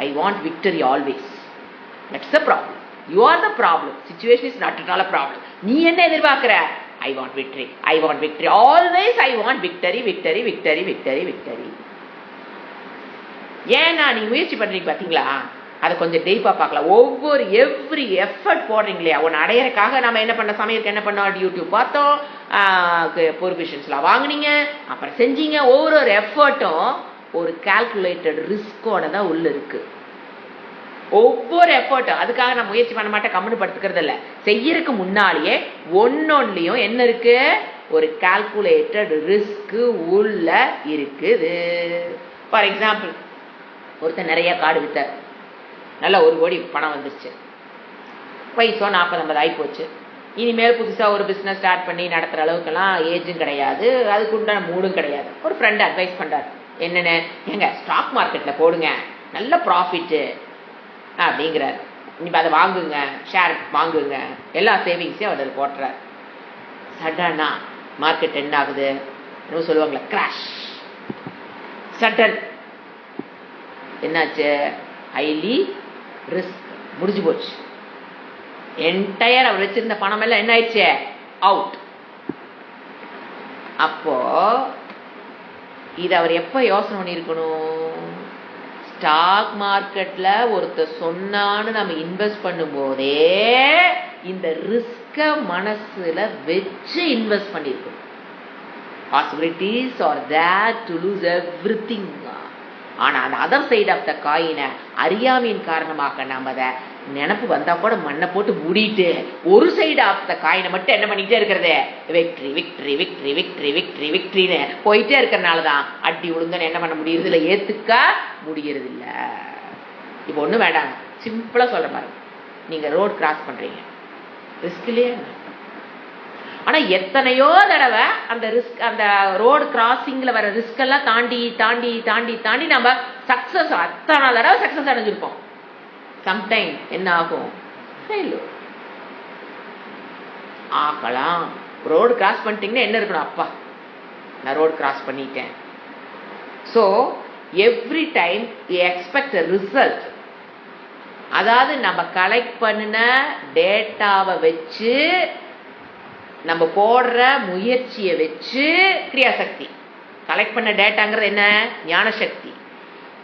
I want victory always. That's the problem. You are the problem. Situation is not at all a problem. நீ என்ன எதிர்பார்க்கிற, I want victory, I want victory, always I want victory, victory, victory, victory, victory. ஏன்னா நீ முயற்சி பண்றீங்க பாத்தீங்களா, அதை கொஞ்சம் டீப்பா பார்க்கலாம். ஒவ்வொரு எவ்ரி எஃபர்ட் போடுறீங்க இல்லையா, ஒன்று அடையறதுக்காக நம்ம என்ன பண்ண, சமையலுக்கு என்ன பண்ணோம், யூடியூப் பார்த்தோம், ப்ரொவிஷன்ஸ்லாம் வாங்கினீங்க, அப்புறம் செஞ்சீங்க. ஒவ்வொரு எஃபர்ட்டும் ஒரு கால்குலேட்டட் ரிஸ்கோட தான் உள்ள இருக்கு. ஒவ்வொரு எஃபர்ட்டும் அதுக்காக நான் முயற்சி பண்ண மாட்டேன், கம்முன்னு படுத்துக்கிறது இல்லை. செய்யறதுக்கு முன்னாலேயே ஒன்னொன்னுலயும் என்ன இருக்கு, ஒரு கால்குலேட்டட் ரிஸ்க் உள்ள இருக்குது. ஃபார் எக்ஸாம்பிள், ஒருத்தர் நிறைய காடு வித்த, நல்லா 1 கோடி பணம் வந்துருச்சு, வயசோ 40-50 ஆகி போச்சு. இனிமேல் புதுசா ஒரு பிசினஸ் ஸ்டார்ட் பண்ணி நடத்துற அளவுக்குலாம் ஏஜும் கிடையாது, அதுக்கு உண்டான மூடும் கிடையாது. ஒரு ஃப்ரெண்ட் அட்வைஸ் பண்றாரு, என்னன்னு, எங்க ஸ்டாக் மார்க்கெட்ல போடுங்க, நல்ல ப்ராஃபிட் அப்படிங்கிறார். இப்போ அதை வாங்குங்க, ஷேர் வாங்குங்க, எல்லா சேவிங்ஸையும் அதில் போட்டுறார். சடனா மார்க்கெட் என்ன ஆகுது, என்ன சொல்லுவாங்களே, கிராஷ். சடன் என்னாச்சு, ஹைலி ரிஸ்க், முடிஞ்சு போச்சு. என்டையர் அவர் வச்சிருந்த பணம் எல்லாம் என்ன ஆயிடுச்சு, அவுட். அப்போ இது அவர் எப்ப யோசனை பண்ணியிருக்கணும், ஸ்டாக் மார்க்கெட்ல ஒருத்தர் சொன்னான்னு நம்ம இன்வெஸ்ட் பண்ணும் போதே இந்த ரிஸ்க மனசுல வச்சு இன்வெஸ்ட் பண்ணிருக்கோம். Possibilities are there to lose everything. ஆனா அந்த அதர் சைடு ஆஃப் த காயினை அறியாமையின் காரணமாக நம்ம அதை நினப்பு வந்தா கூட மண்ணை போட்டு மூடிட்டு ஒரு சைடு ஆஃப் த காயினை மட்டும் என்ன பண்ணிட்டே இருக்கிறது, victory victory victory victory victory விக்ட்ரின்னு போயிட்டே இருக்கிறனாலதான் அடி விழுந்தன்னு என்ன பண்ண முடியறது இல்லை, ஏத்துக்க முடியறது இல்லை. இப்போ ஒன்றும் வேண்டாங்க, சிம்பிளா சொல்ற மாதிரி, நீங்க ரோடு கிராஸ் பண்றீங்க, ரிஸ்க் இல்லையே. ஆனா எத்தனையோ தடவை அந்த ரிஸ்க், அந்த ரோடு கிராசிங்ல வர ரிஸ்க் எல்லாம் தாண்டி தாண்டி தாண்டி தாண்டி நம்ம சக்சஸ், அத்தனை தடவை சக்சஸ் அடைஞ்சிருப்போம். சம்டைம் என்ன ஆகும், ஆகலாம். ரோடு கிராஸ் பண்ணிட்டீங்கன்னா என்ன இருக்கணும், அப்பா நான் ரோடு கிராஸ் பண்ணிட்டேன். So every time you expect result. அதாவது நம்ம கலெக்ட் பண்ணின டேட்டாவை வச்சு, நம்ம போடுற முயற்சியை வச்சு, கிரியாசக்தி கலெக்ட் பண்ண டேட்டாங்கிறது என்ன, ஞான சக்தி.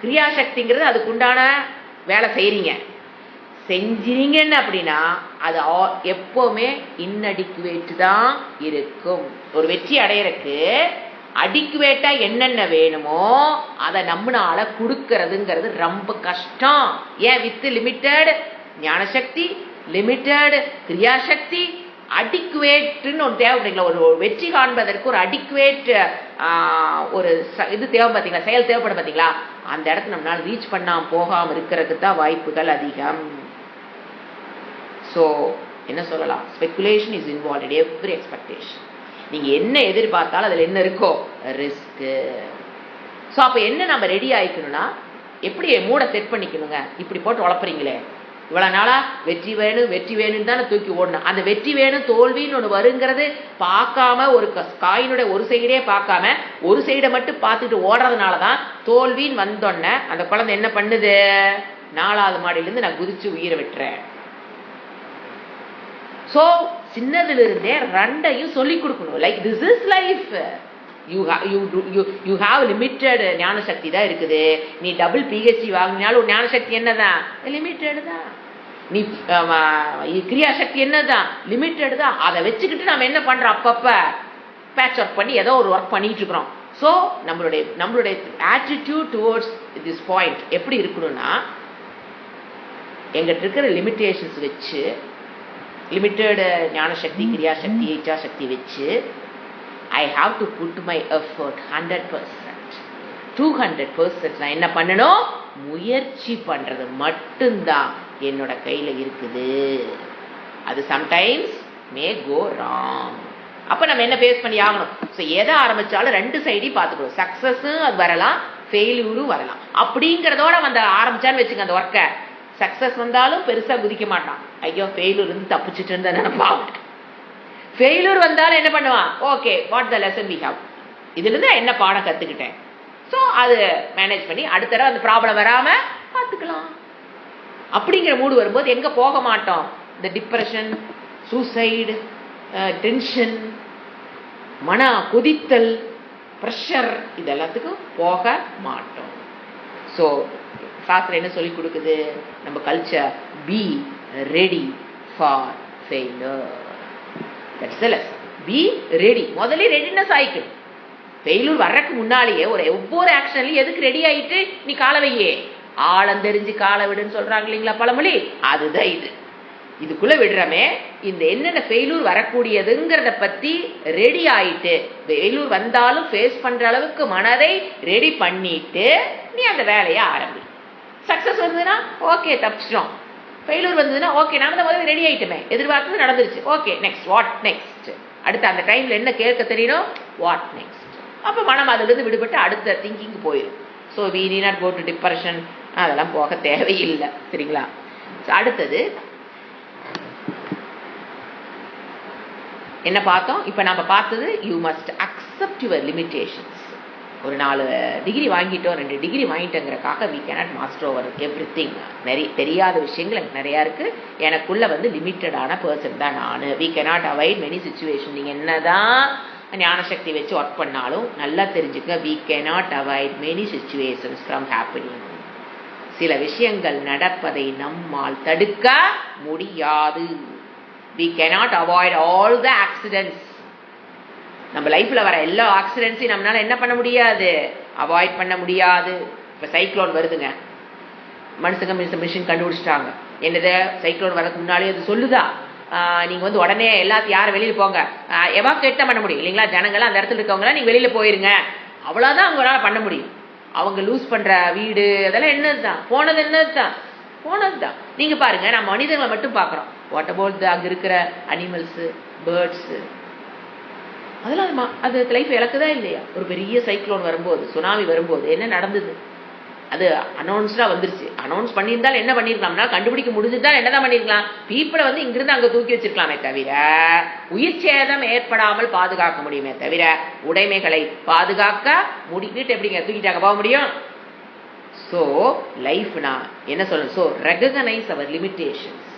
கிரியாசக்திங்கிறது அதுக்குண்டான வேலை செய்றீங்க, செஞ்சீங்கன்னு அப்படின்னா அது எப்பவுமே இன்அடிக்குவேட் தான் இருக்கும். ஒரு வெற்றி அடையறதுக்கு அடிக்குவேட்டா என்னென்ன வேணுமோ அதை நம்மளால கொடுக்கறதுங்கிறது ரொம்ப கஷ்டம். ஏன், வித் லிமிட்டட் ஞானசக்தி, லிமிட்டட் கிரியாசக்தி, அடிக்குவேட்னு ஒன்று தேவைப்படுங்களா. ஒரு வெற்றி காண்பதற்கு ஒரு அடிக்குவேட் ஒரு இது தேவை பார்த்தீங்களா, செயல் தேவைப்படும் பார்த்தீங்களா, அந்த இடத்துல நம்மளால ரீச் பண்ணாம போகாம இருக்கிறதுக்கு தான் வாய்ப்புகள் அதிகம். ஸோ என்ன சொல்லலாம், speculation is involve in every expectation. நீங்க என்ன எதிர்பார்த்தாலும் அதுல என்ன இருக்கோ, ரிஸ்க். ஸோ அப்ப என்ன நம்ம ரெடி ஆயிக்கணும்னா, எப்படி மூட செட் பண்ணிக்கணுங்க. இப்படி போட்டு வளர்ப்புறீங்களே, இவ்வளவு நாளா வெற்றி வேணும்னு தானே தூக்கி ஓடணும். அந்த வெற்றி வேணும் தோல்வின்னு ஒண்ணு வருங்கிறது பார்க்காம, ஒரு காயினுடைய ஒரு சைடே பார்க்காம ஒரு சைடை மட்டும் பார்த்துட்டு ஓடுறதுனாலதான் தோல்வின்னு வந்தோன்ன அந்த குழந்தை என்ன பண்ணுது, 4வது மாடியிலிருந்து நான் குதிச்சு உயிரை விட்டுறேன். சோ சின்னதுல இருந்தே ரெண்டையும் சொல்லி கொடுக்கணும். Like this is life. You have limited ஞான சக்தி தான் இருக்குது. நீ டபுள் PhD வாங்கினாலும் ஞான சக்தி என்னதான், லிமிட்டட் தான். நீ கிரியாசக்தி என்னதான், லிமிட்டட் தான். அதை வச்சுக்கிட்டு நம்ம என்ன பண்றோம், அப்பப்ப பேட்ச் ஒர்க் பண்ணி ஏதோ ஒரு ஒர்க் பண்ணிட்டு இருக்கிறோம். ஸோ நம்மளுடைய ஆட்டிடியூட் டுவோர்ட்ஸ் திஸ் பாயிண்ட் எப்படி இருக்கணும்னா, எங்கிட்ட இருக்கிற லிமிட்டேஷன்ஸ் வச்சு, லிமிட்டட் ஞான சக்தி, கிரியாசக்தி, இச்சா சக்தி வச்சு I have to put my effort 100%. 200% நான் என்ன பண்ணணும், முயற்சி பண்றது மட்டும்தான் என்னோட கையில இருக்குது. அது சம்டைம்ஸ் மே கோ ராங். அப்ப நம்ம என்ன பேஸ் பண்ணி ஆகணும். ஸோ எதை ஆரம்பிச்சாலும் 2 சைடையும் பார்த்துக்கணும். சக்சஸும் அது வரலாம், ஃபெயிலியூரும் வரலாம். அப்படிங்கிறதோட வந்து ஆரம்பிச்சான்னு வச்சுக்க அந்த ஒர்க்கை, சக்சஸ் வந்தாலும் பெருசா குதிக்க மாட்டான். ஐயோ ஃபெயிலியூர் இருந்து தப்பிச்சுட்டு இருந்தா நினைப்பான். ஃபெயிலியூர் வந்தாலும் என்ன பண்ணுவான், okay what the lesson we have, இதுல இருந்து என்ன பாடம் கத்துக்கிட்டேன். ஸோ அது மேனேஜ் பண்ணி அடுத்த தடவை அந்த ப்ராப்ளம் வராம பார்த்துக்கலாம். அப்படிங்கிற மூடு வரும்போது எங்க போக மாட்டோம், இந்த டிப்ரெஷன், சூசைடு, டென்ஷன், மன கொதித்தல், ப்ரெஷர், இது எல்லாத்துக்கும் போக மாட்டோம். ஸோ சாஸ்திரம் என்ன சொல்லி கொடுக்குது, நம்ம culture, be ready for failure. That's the lesson. Be ready. முதல்ல ரெடினஸ் ஆயிக்கணும். ஃபெயிலியர் வர்றதுக்கு முன்னாலேயே ஒவ்வொரு ஆக்ஷன்லயும் எதுக்கு ரெடி ஆயிட்டு நீ காலை வையே, ஆழம் தெரிஞ்சு காலை விடுன்னு சொல்றாங்க இல்லைங்களா பழமொழி, அதுதான் இது. இதுக்குள்ள விடுறமே இந்த என்னென்ன ஃபெயிலியர் வரக்கூடியதுங்கிறத பத்தி ரெடி ஆயிட்டு, ஃபெயிலியர் வந்தாலும் ஃபேஸ் பண்ற அளவுக்கு மனதை ரெடி பண்ணிட்டு நீ அந்த வேலையை ஆரம்பி. சக்சஸ் வந்ததுன்னா ஓகே தப்பிச்சிட்டோம், ஃபெயிலியர் வந்ததுன்னா ஓகே நாம தான் முதல்ல ரெடி ஆயிட்டுமே, எதிர்பார்த்தது நடந்துருச்சு, ஓகே நெக்ஸ்ட் வாட் நெக்ஸ்ட். அடுத்து அந்த டைம்ல என்ன கேட்க தெரியணும், வாட் நெக்ஸ்ட். அப்ப மனம் அதுல இருந்து விடுபட்டு அடுத்த திங்கிங் போயிடும். So we need not go to depression, அதெல்லாம் போக தேவையில்லை. சரிங்களா? அடுத்தது என்ன பார்த்தோம், இப்ப நம்ம பார்த்தது you must accept your limitations. ஒரு 4 டிகிரி வாங்கிட்டோம், 2 டிகிரி வாங்கிட்டோங்கிறக்காக we cannot master over everything. நிறைய தெரியாத விஷயங்கள் எனக்கு நிறையா இருக்கு. எனக்குள்ள வந்து லிமிட்டடான பர்சன் தான் நான். We cannot avoid many situation. நீங்க என்னதான் ஞானசக்தி வச்சு ஒர்க் பண்ணாலும் நல்லா தெரிஞ்சுக்க, we cannot avoid many situations from happening. சில விஷயங்கள் நடப்பதை நம்மால் தடுக்க முடியாது. we cannot avoid all the accidents. நம்ம லைஃப்ல வர எல்லா ஆக்சிடென்ட்ஸையும் நம்மளால என்ன பண்ண முடியாது, அவாய்ட் பண்ண முடியாது. இப்ப சைக்ளோன் வருதுங்க, மனுஷங்க மிஷின் கண்டுபிடிச்சிட்டாங்க. என்னது, சைக்ளோன் வரதுக்கு முன்னாலே அது சொல்லுதா, நீங்க வந்து உடனே எல்லாத்தையும் யாரும் வெளியில போங்க, எவாக்குவேட் தான் பண்ண முடியும் இல்லைங்களா, ஜனங்களாம் அந்த இடத்துல இருக்கவங்களாம் நீங்க வெளியில போயிருங்க, அவ்வளவுதான் அவங்களால பண்ண முடியும். அவங்க லூஸ் பண்ற வீடு அதெல்லாம் என்னதுதான், போனதுதான். நீங்க பாருங்க, நம்ம மனிதர்களை மட்டும் பாக்குறோம். வாட் அபவுட் அங்க இருக்கிற அனிமல்ஸ், பேர்ட்ஸ், அதெல்லாம் அது லைஃப் இழக்குதா இல்லையா? ஒரு பெரிய சைக்ளோன் வரும்போது, சுனாமி வரும்போது என்ன நடந்தது, அது அனௌன்ஸ்டா வந்துருச்சு. அனௌன்ஸ் பண்ணியிருந்தாலும் என்ன பண்ணிருக்கலாம்னா, கண்டுபிடிக்க முடிஞ்சுதான் என்னதான் பண்ணிருக்கலாம், பீப்புளை வந்து இங்கிருந்து அங்க தூக்கி வச்சிருக்கலாமே தவிர உயிர் சேதம் ஏற்படாமல் பாதுகாக்க முடியுமே தவிர உடைமைகளை பாதுகாக்க வீட்டை எப்படிங்க தூக்கிட்டாங்க போக முடியும்? ஸோ லைஃப்னா என்ன சொல்லணும், so recognise our limitations,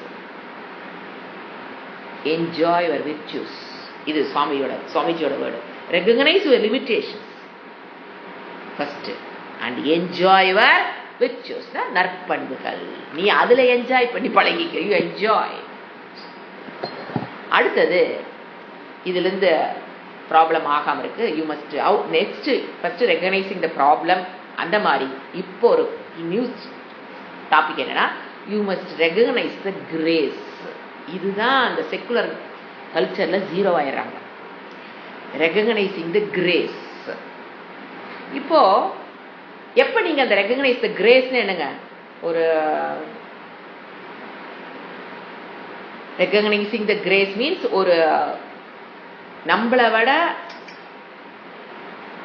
enjoy your virtues. இது சுவாமிஜியோட word. Recognise your limitations first and enjoy your virtues, நற்பண்புகள். நீ அதுல என்ஜாய் பண்ணி பழகிக்க, யூ என்ஜாய். அடுத்தது இதுல இருந்து ப்ராப்ளம் ஆகாம இருக்கு, you must out next first recognising the problem. அந்த மாதிரி இப்போ ஒரு நியூஸ் டாபிக் என்னன்னா, you must recognise the grace. இதுதான் அந்த செக்குலர் கல்ச்சர்ல ஜீரோ ஆயிடுறாங்க, ரெகனைசிங் த கிரேஸ். இப்போ எப்ப நீங்க அந்த ரெகனைஸ் த கிரேஸ்னு என்னங்க, ஒரு ரெகனைசிங் த கிரேஸ் மீன்ஸ் ஒரு நம்மளை விட,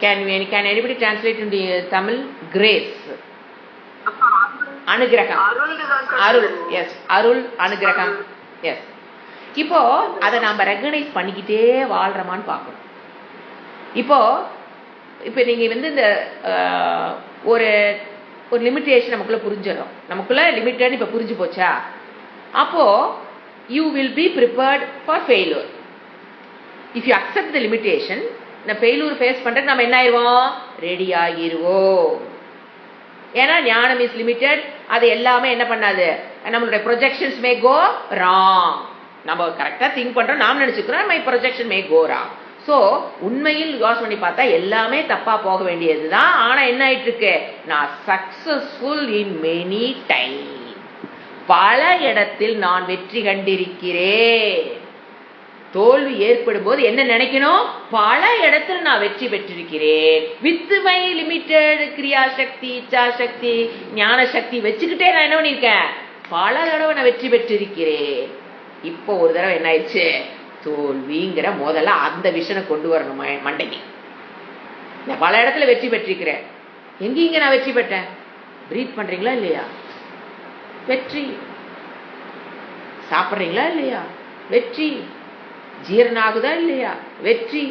can anybody translate into Tamil? Grace. அனுகிரகம், அருள். எஸ், அருள், அனுகிரகம். எஸ். இப்போ அதை நாம ரெகனைஸ் பண்ணிக்கிட்டே வாழ்றோமான்னு பார்க்கணும். இப்போ இப்போ நீங்க இந்த ஒரு ஒரு லிமிட்டேஷன் நமக்குள்ள புரிஞ்சிடும். நமக்குள்ள லிமிட்டட் இப்ப புரிஞ்சு போச்சா? அப்போ you will be prepared for failure. If you accept the limitation, இந்த ஃபெயிலூர் ஃபேஸ் பண்றதுக்கு நம்ம என்ன ஆயிடுவோம்? ரெடி ஆகிருவோம். ஏன்னா ஞானம் இஸ் லிமிட்டட். அது எல்லாமே என்ன பண்ணாது, நம்மளுடைய ப்ரொஜெக்ஷன்ஸ் மே கோ ராங். நம்ம கரெக்டா திங்க் பண்றோம், நாம் நினைச்சுக்கிறோம், my projection may go wrong. So உண்மையில் யோசனை பண்ணி பார்த்தா எல்லாமே தப்பா போக வேண்டியதுதான். ஆனா என்ன ஆயிட்டு இருக்கு, நான் சக்சஸ்ஃபுல் இன் மெனி டைம். பல இடத்தில் நான் வெற்றி கண்டிருக்கிறேன். தோல்வி ஏற்படும் போது என்ன நினைக்கணும்? பல இடத்துல நான் வெற்றி பெற்றிருக்கிறேன். வித் மை லிமிட்டட் கிரியா சக்தி, இச்சா சக்தி, ஞான சக்தி வச்சுக்கிட்டே நான் என்ன பண்ணிருக்கேன்? பல தடவை நான் வெற்றி பெற்றிருக்கிறேன். இப்போ ஒரு தடவை என்ன ஆயிடுச்சு? தோல்விங்கிற முதல்ல அந்த விஷனை கொண்டு வரணும் மண்டைக்கு. நான் பல இடத்துல வெற்றி பெற்றிருக்கிறேன். எங்கீங்க நான் வெற்றி பெற்றேன்? பிரீத் பண்றீங்களா இல்லையா? வெற்றி. சாப்பிட்றீங்களா இல்லையா? வெற்றி. ஜீரணம் ஆகுதா இல்லையா? வெற்றி.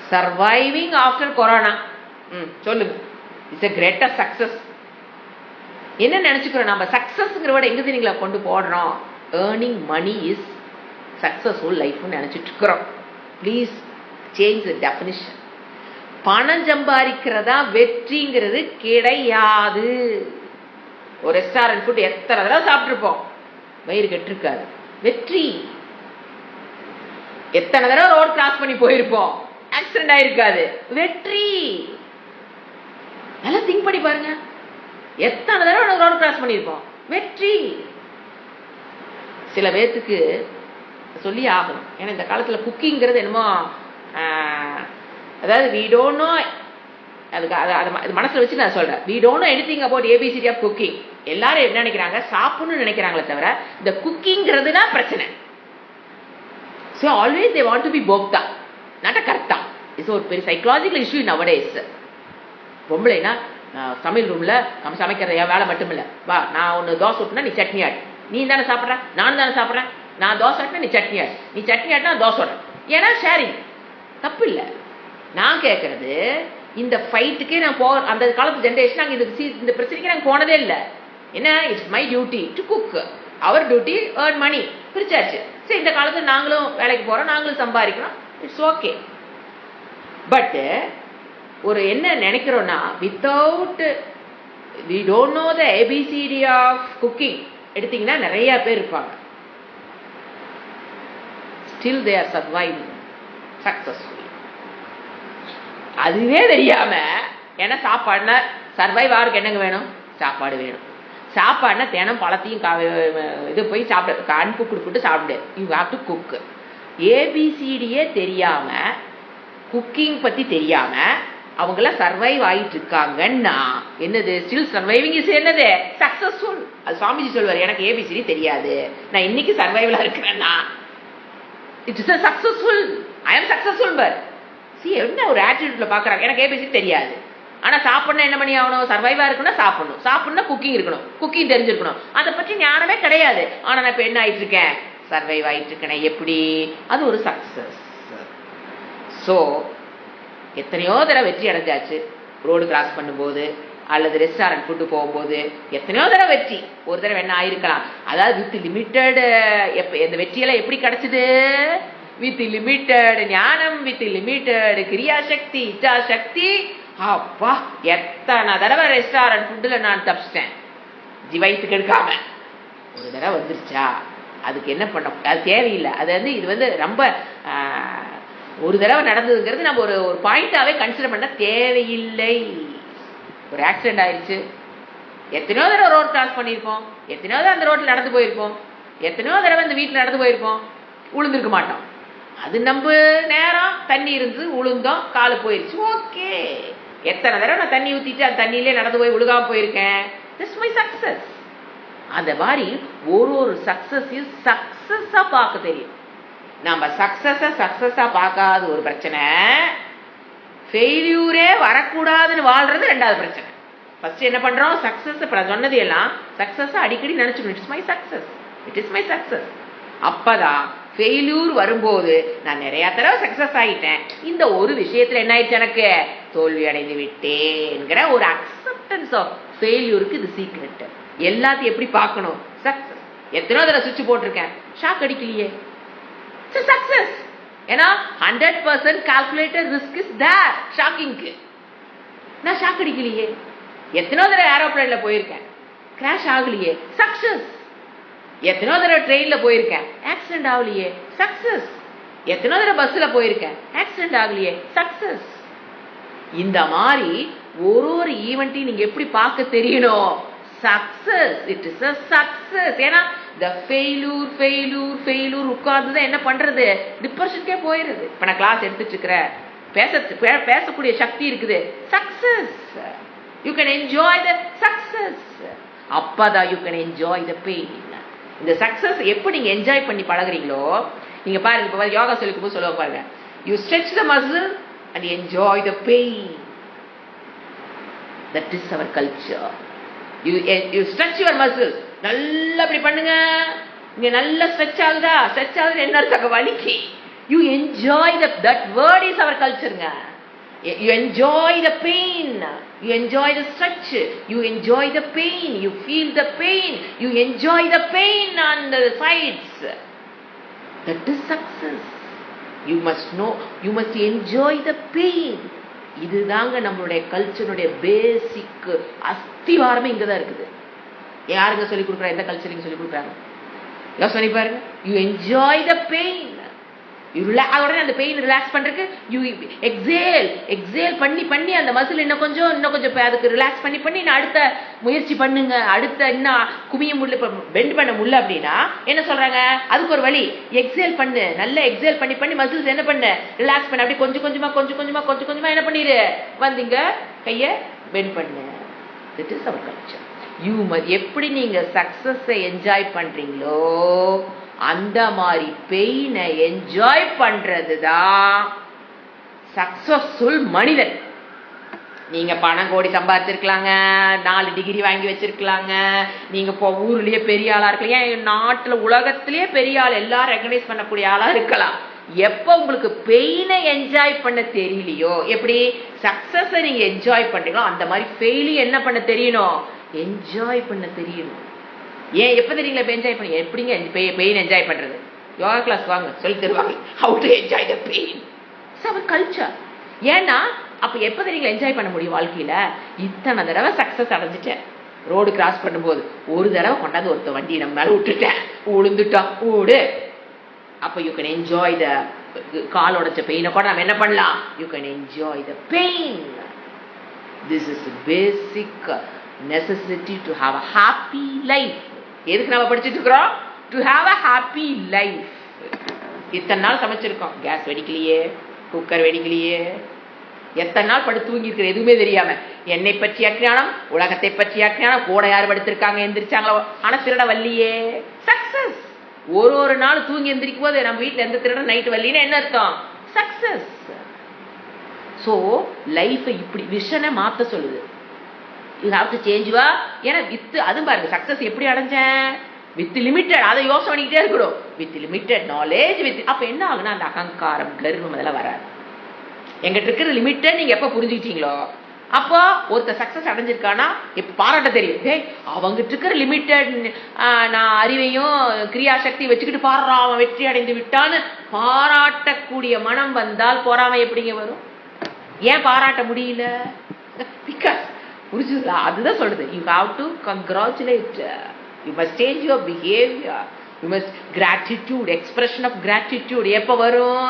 சர்வைவிங் ஆஃப்டர் கொரோனா, சொல்லுங்க, இட்ஸ் எ கிரேட்டஸ்ட் சக்சஸ். என்ன நினைச்சுக்கிறோம் நம்ம? சக்சஸ்ங்கிற விட எங்க நீங்களா கொண்டு போடுறோம்? ஏர்னிங் மணி இஸ் சக்சஸ்ஃபுல் லைஃப்னு நினைச்சிட்டு இருக்கிறோம். Please change the definition. பணம் சம்பாதிக்கிறதா வெற்றிங்கிறது கிடையாது. ஒரு ரெஸ்டாரண்ட் ஃபுட் எத்தனை தடவை சாப்பிட்டுருப்போம், வயிறு கெட்டிருக்காது. வெற்றி. எத்தனை தடவை ரோட் கிராஸ் பண்ணி போயிருப்போம், ஆக்சிடென்ட் ஆயிருக்காது. வெற்றி. நல்லா திங்க் பண்ணி பாருங்க. எத்தனை தடவை ரோட் கிராஸ் பண்ணியிருப்போம், வெற்றி. சில பேர்த்துக்கு சொல்லி ஆகணும். ஏன்னா இந்த காலத்தில் குக்கிங்கிறது என்னமோ, அதாவது we don't know, அதுக்கு அது மனசில் வச்சு நான் சொல்கிறேன், we don't know anything about ABCD of cooking. எல்லாரும் என்ன நினைக்கிறாங்க? சாப்பிடணும்னு நினைக்கிறாங்களே தவிர இந்த குக்கிங்கிறதுனா பிரச்சனை. So always they want to be bhokta, not a karta. It's ஒரு பெரிய சைக்கலாஜிக்கல் இஷ்யூ நவடேஸ். பொம்பளைனா சமையல் ரூமில் நம்ம சமைக்கிற வேலை மட்டும் இல்லை. வா, நான் ஒன்று தோசை விட்டுனா நீ சட்னி ஆடு, நீ தானே சாப்பிட்ற, நானும் தானே சாப்பிட்றேன். நான் தோசை ஆட்டினா நீ சட்னி ஆடு, நீ சட்னி ஆட்டினா தோசை விடுறேன். ஏன்னா ஷேரிங் தப்பு இல்லை. நான் கேட்கறது, இந்த ஃபைட்டுக்கே நான் அந்த காலத்து ஜென்ரேஷன் நாங்கள் இந்த பிரச்சனைக்கு நாங்கள் போனதே இல்லை. என்ன, it's my duty to cook, அவர் டியூட்டி ஏர்ன் மணி, பிரிச்சாச்சு. சரி, இந்த காலத்தில் நாங்களும் வேலைக்கு போகிறோம், நாங்களும் சம்பாதிக்கிறோம், இட்ஸ் ஓகே. பட் ஒரு என்ன நினைக்கிறோன்னா, without we don't know the ABCD of cooking எடுத்தீங்கன்னா நிறைய பேர் இருப்பாங்க. Still they are surviving successful. அதுவே தெரியாம, ஏன்னா சாப்பாடுனா சர்வைவ் ஆருக்கு என்னங்க வேணும்? சாப்பாடு வேணும். சாப்பாடுனா தினம் பழத்தையும் இது போய் சாப்பிட அன்புக்கு போட்டு சாப்பிடு. You have to cook. ABCDயே தெரியாம, குக்கிங் பத்தி தெரியாம அவங்களாம் சர்வைவ் ஆகிட்டு இருக்காங்கன்னா என்னது? ஸ்டில் சர்வைவிங் இஸ் என்னது? சக்சஸ்ஃபுல். அது சுவாமிஜி சொல்வார், எனக்கு ABCD தெரியாது, நான் இன்னைக்கு சர்வைவலா இருக்கிறேன்னா it is successful. I am successful. But என்ன ஒரு ஆட்டிடியூட்ல பாக்குறாங்க, எனக்கு ABCD தெரியாது, ஆனா சாப்பிடணும் என்ன பண்ணி ஆகணும்? சர்வைவா இருக்கணும், சாப்பிடணும். சாப்பிடணும், குக்கிங் இருக்கணும், குக்கிங் தெரிஞ்சிருக்கணும். அதை பற்றி ஞானமே கிடையாது. ஆனா நான் இப்ப என்ன ஆயிட்டு இருக்கேன்? சர்வைவ் ஆயிட்டு இருக்கேன். எப்படி? அது ஒரு சக்சஸ். ஸோ எத்தனையோ தடவை வெற்றி அடைஞ்சாச்சு. ரோடு கிராஸ் பண்ணும்போது அல்லது ரெஸ்டாரண்ட் ஃபுட்டு போகும்போது எத்தனையோ தடவை வெற்றி. ஒரு தடவை என்ன ஆயிருக்கலாம். அதாவது வித் லிமிட்டட். இந்த வெற்றியெல்லாம் எப்படி கிடைச்சது? வித் லிமிட்டட் ஞானம், வித் லிமிட்டட் கிரியா சக்தி, இச்சா சக்தி. அப்பா, எத்தனை தடவை ரெஸ்டாரண்ட் ஃபுட்டுல நான் தப்பிச்சிட்டேன் வயிற்றுக்கு எடுக்காம. ஒரு தடவை வந்துருச்சா, அதுக்கு என்ன பண்ண? அது தேவையில்லை. அது இது ரொம்ப ஒரு தடவை நடந்ததுங்கிறது நம்ம ஒரு பாயிண்டாவே கன்சிடர் பண்ண தேவையில்லை. ஒரு ஆக்சிடென்ட் ஆயிடுச்சு, எத்தனையோ தடவை ரோட் கிராஸ் பண்ணியிருப்போம், எத்தனையோ தடவை அந்த ரோட்டில் நடந்து போயிருப்போம், எத்தனையோ தடவை இந்த வீட்டில் நடந்து போயிருப்போம், உளுந்திருக்க மாட்டோம். அது நம்ம நேரம் தண்ணி இருந்து உளுந்தோம், காலு போயிருச்சு, ஓகே. எத்தனை தடவை நான் தண்ணி ஊற்றிட்டு அந்த தண்ணியிலே நடந்து போய் உழுகாம போயிருக்கேன். This my success. அந்த மாதிரி ஒரு சக்சஸையும் சக்சஸா பார்க்க தெரியும். நம்ம சக்சஸா பார்க்காத ஒரு பிரச்சனை, ஃபெயில்யூரே வரக்கூடாதுன்னு வாழ்றது ரெண்டாவது பிரச்சனை. ஃபர்ஸ்ட் என்ன பண்றோம், சக்சஸ் சொன்னது எல்லாம் சக்சஸ் அடிக்கடி நினைச்சுக்கணும். It's my success, it is my success. அப்பதான் ஃபெயில்யூர் வரும்போது நான் நிறைய தடவை சக்சஸ் ஆகிட்டேன், இந்த ஒரு விஷயத்துல என்ன ஆயிடுச்சு, எனக்கு தோல்வி அடைந்து விட்டேங்கிற ஒரு அக்செப்டன்ஸ் ஆஃப் ஃபெயில்யூருக்கு இது சீக்ரெட். எல்லாத்தையும் எப்படி பார்க்கணும், சக்சஸ். எத்தனையோ தடவை சுவிட்ச் போட்டிருக்கேன், ஷாக் அடிக்கலையே, சக்சஸ். ஏன்னா 100% கால்குலேட்டட் ரிஸ்க் இஸ் தேர். ஷாக்கிங்க்கு நான் ஷாக் அடிக்கலையே. எத்தனையோ தடவை ஏரோப்ளேன்ல போயிருக்கேன், கிராஷ் ஆகலையே, சக்சஸ். எத்தனையோ தடவை ட்ரெயின்ல போயிருக்கேன், ஆக்சிடென்ட் ஆகலையே, சக்சஸ். எத்தனையோ தடவை பஸ்ல போயிருக்கேன், ஆக்சிடென்ட் ஆகலையே, சக்சஸ். இந்த மாதிரி ஒரு ஈவெண்ட்டையும் நீங்க எப்படி பார்க்க தெரியணும், success. It is a success. ஏன்னா the failure உட்கார்ந்துதான் என்ன பண்றது, டிப்ரெஷனுக்கே போயிருது. இப்ப நான் கிளாஸ் எடுத்துட்டு இருக்கிறேன், பேசக்கூடிய சக்தி இருக்குது, success. You can enjoy the success. அப்பதான் you can enjoy the pain. இந்த சக்சஸ் எப்படி நீங்க என்ஜாய் பண்ணி பழகுறீங்களோ, நீங்க பாருங்க, இப்ப யோகா சொல்லிக்கும் போது சொல்லுவாங்க பாருங்க, you stretch the muscle and enjoy the pain. That is our culture. You stretch your muscle. நல்லா அப்படி பண்ணுங்க, இங்க நல்லா ஸ்ட்ரெச் ஆகுதா, ஸ்ட்ரெச் ஆகுது என்ன அர்த்தம், வலிக்கு. You enjoy that word is our கல்ச்சருங்க. You enjoy the pain, you enjoy the stretch, you enjoy the pain, you feel the pain, you enjoy the pain on the sides. That is success. You must know, you must enjoy the pain. இதுதாங்க நம்மளுடைய கல்ச்சருடைய பேசிக் அஸ்திவாரமே இங்கதான் இருக்குது. யாருங்க சொல்லி கொடுக்குறா, எந்த கல்ச்சரிங்க சொல்லி கொடுக்குறாங்க, யோசனை பாருங்க. You enjoy the pain. உடனே அந்த பெயின் ரிலாக்ஸ் பண்றதுக்கு யூ எக்ஸேல் பண்ணி அந்த மசில் இன்னும் கொஞ்சம் அதுக்கு ரிலாக்ஸ் பண்ணி அடுத்த முயற்சி பண்ணுங்க. அடுத்த இன்னும் குமிய முடியல, பெண்ட் பண்ண முடியல அப்படின்னா என்ன சொல்றாங்க, அதுக்கு ஒரு வழி, எக்ஸேல் பண்ணு. நல்லா எக்ஸேல் பண்ணி மசில்ஸ் என்ன பண்ணு, ரிலாக்ஸ் பண்ணு. அப்படி கொஞ்சம் கொஞ்சமா என்ன பண்ணிரு, வந்தீங்க கைய பெண்ட் பண்ணு. திட் இஸ் அவர் கல்ச்சர். எப்படி நீங்க சக்சஸை என்ஜாய் பண்றீங்களோ அந்த மாதிரி பெயினை என்ஜாய் பண்றதுதான் சக்சஸ்ஃபுல் மனிதன். நீங்க பணம் கோடி சம்பாதிச்சிருக்கலாங்க, 4 டிகிரி வாங்கி வச்சிருக்கலாங்க, நீங்க இப்போ ஊர்லயே பெரிய ஆளா இருக்கலாம், ஏன் நாட்டுல உலகத்திலேயே பெரிய ஆள், எல்லாரும் ரெகனைஸ் பண்ணக்கூடிய ஆளா இருக்கலாம். எப்ப உங்களுக்கு பெயினை என்ஜாய் பண்ண தெரியலையோ, எப்படி சக்சஸை நீங்க என்ஜாய் பண்றீங்களோ அந்த மாதிரி ஃபெயிலையும் என்ன பண்ண தெரியணும், என்ஜாய் பண்ண தெரியணும். ஏன் எப்ப தெரியுங்களா இப்ப என்ஜாய் பண்ணி, எப்படிங்க பெயின் என்ஜாய் பண்றது, யோகா கிளாஸ் வாங்க சொல்லி தருவாங்க, how to enjoy the pain. It's our culture. ஏன்னா அப்ப எப்ப தெரியுங்களா என்ஜாய் பண்ண முடியும் வாழ்க்கையில, இத்தனை தடவை சக்சஸ் அடைஞ்சிட்டேன். ரோடு கிராஸ் பண்ணும்போது ஒரு தடவை கொண்டாந்து ஒருத்த வண்டி நம்ம மேல விட்டுட்டேன், விழுந்துட்டோம், ஓடு. அப்ப யூ கேன் என்ஜாய் த கால் உடைச்ச பெயினை கூட நம்ம என்ன பண்ணலாம், you can enjoy the pain. This is basic necessity to have a happy life. எதுக்கு நம்ம படிச்சுட்டு இருக்கிறோம், to have a happy life. இத்தனை நாள் சமைச்சிருக்கோம், கேஸ் வெடிக்கலையே, குக்கர் வெடிக்கலையே, எத்தனை நாள் படுத்து தூங்கி இருக்கிற எதுவுமே தெரியாம, என்னை பற்றிய ஞானம், உலகத்தை பற்றிய ஞானம், கூட யார் படுத்திருக்காங்க எந்திரிச்சாங்களோ, ஆனா திருட வல்லியே, சக்சஸ். ஒரு நாள் தூங்கி எந்திரிக்கும் போது நம்ம வீட்டுல எந்த திருட நைட்டு வல்லின்னு என்ன அர்த்தம், சக்சஸ். சோ லைஃபை இப்படி விஷனை மாத்த சொல்லுது. You have to change your, ஏன்னா வித் அதுவும் பாருங்க, சக்சஸ் எப்படி அடைஞ்சேன், வித் லிமிட்டட், அதை யோசனை பண்ணிக்கிட்டே இருக்கணும். வித் லிமிட்டட் நாலேஜ், அப்ப என்ன ஆகுனா அந்த அகங்காரம் கர்வம் அதெல்லாம் வராது. எங்கிட்ட இருக்கிற லிமிட்டட் நீங்க எப்ப புரிஞ்சுக்கிட்டீங்களோ அப்போ ஒருத்தர் சக்சஸ் அடைஞ்சிருக்கானா இப்ப பாராட்ட தெரியும். அவங்கிட்ட இருக்கிற லிமிட்டட் நான் அறிவையும் கிரியாசக்தி வச்சுக்கிட்டு பாடுறான், அவன் வெற்றி அடைந்து விட்டான்னு பாராட்டக்கூடிய மனம் வந்தால் பொறாமை எப்படிங்க வரும், ஏன் பாராட்ட முடியல, பிகாஸ் புரிஞ்சுங்களா, அதுதான் சொல்றது. You have to congratulate, you must change your behaviour, you must gratitude, expression of gratitude எப்ப வரும்,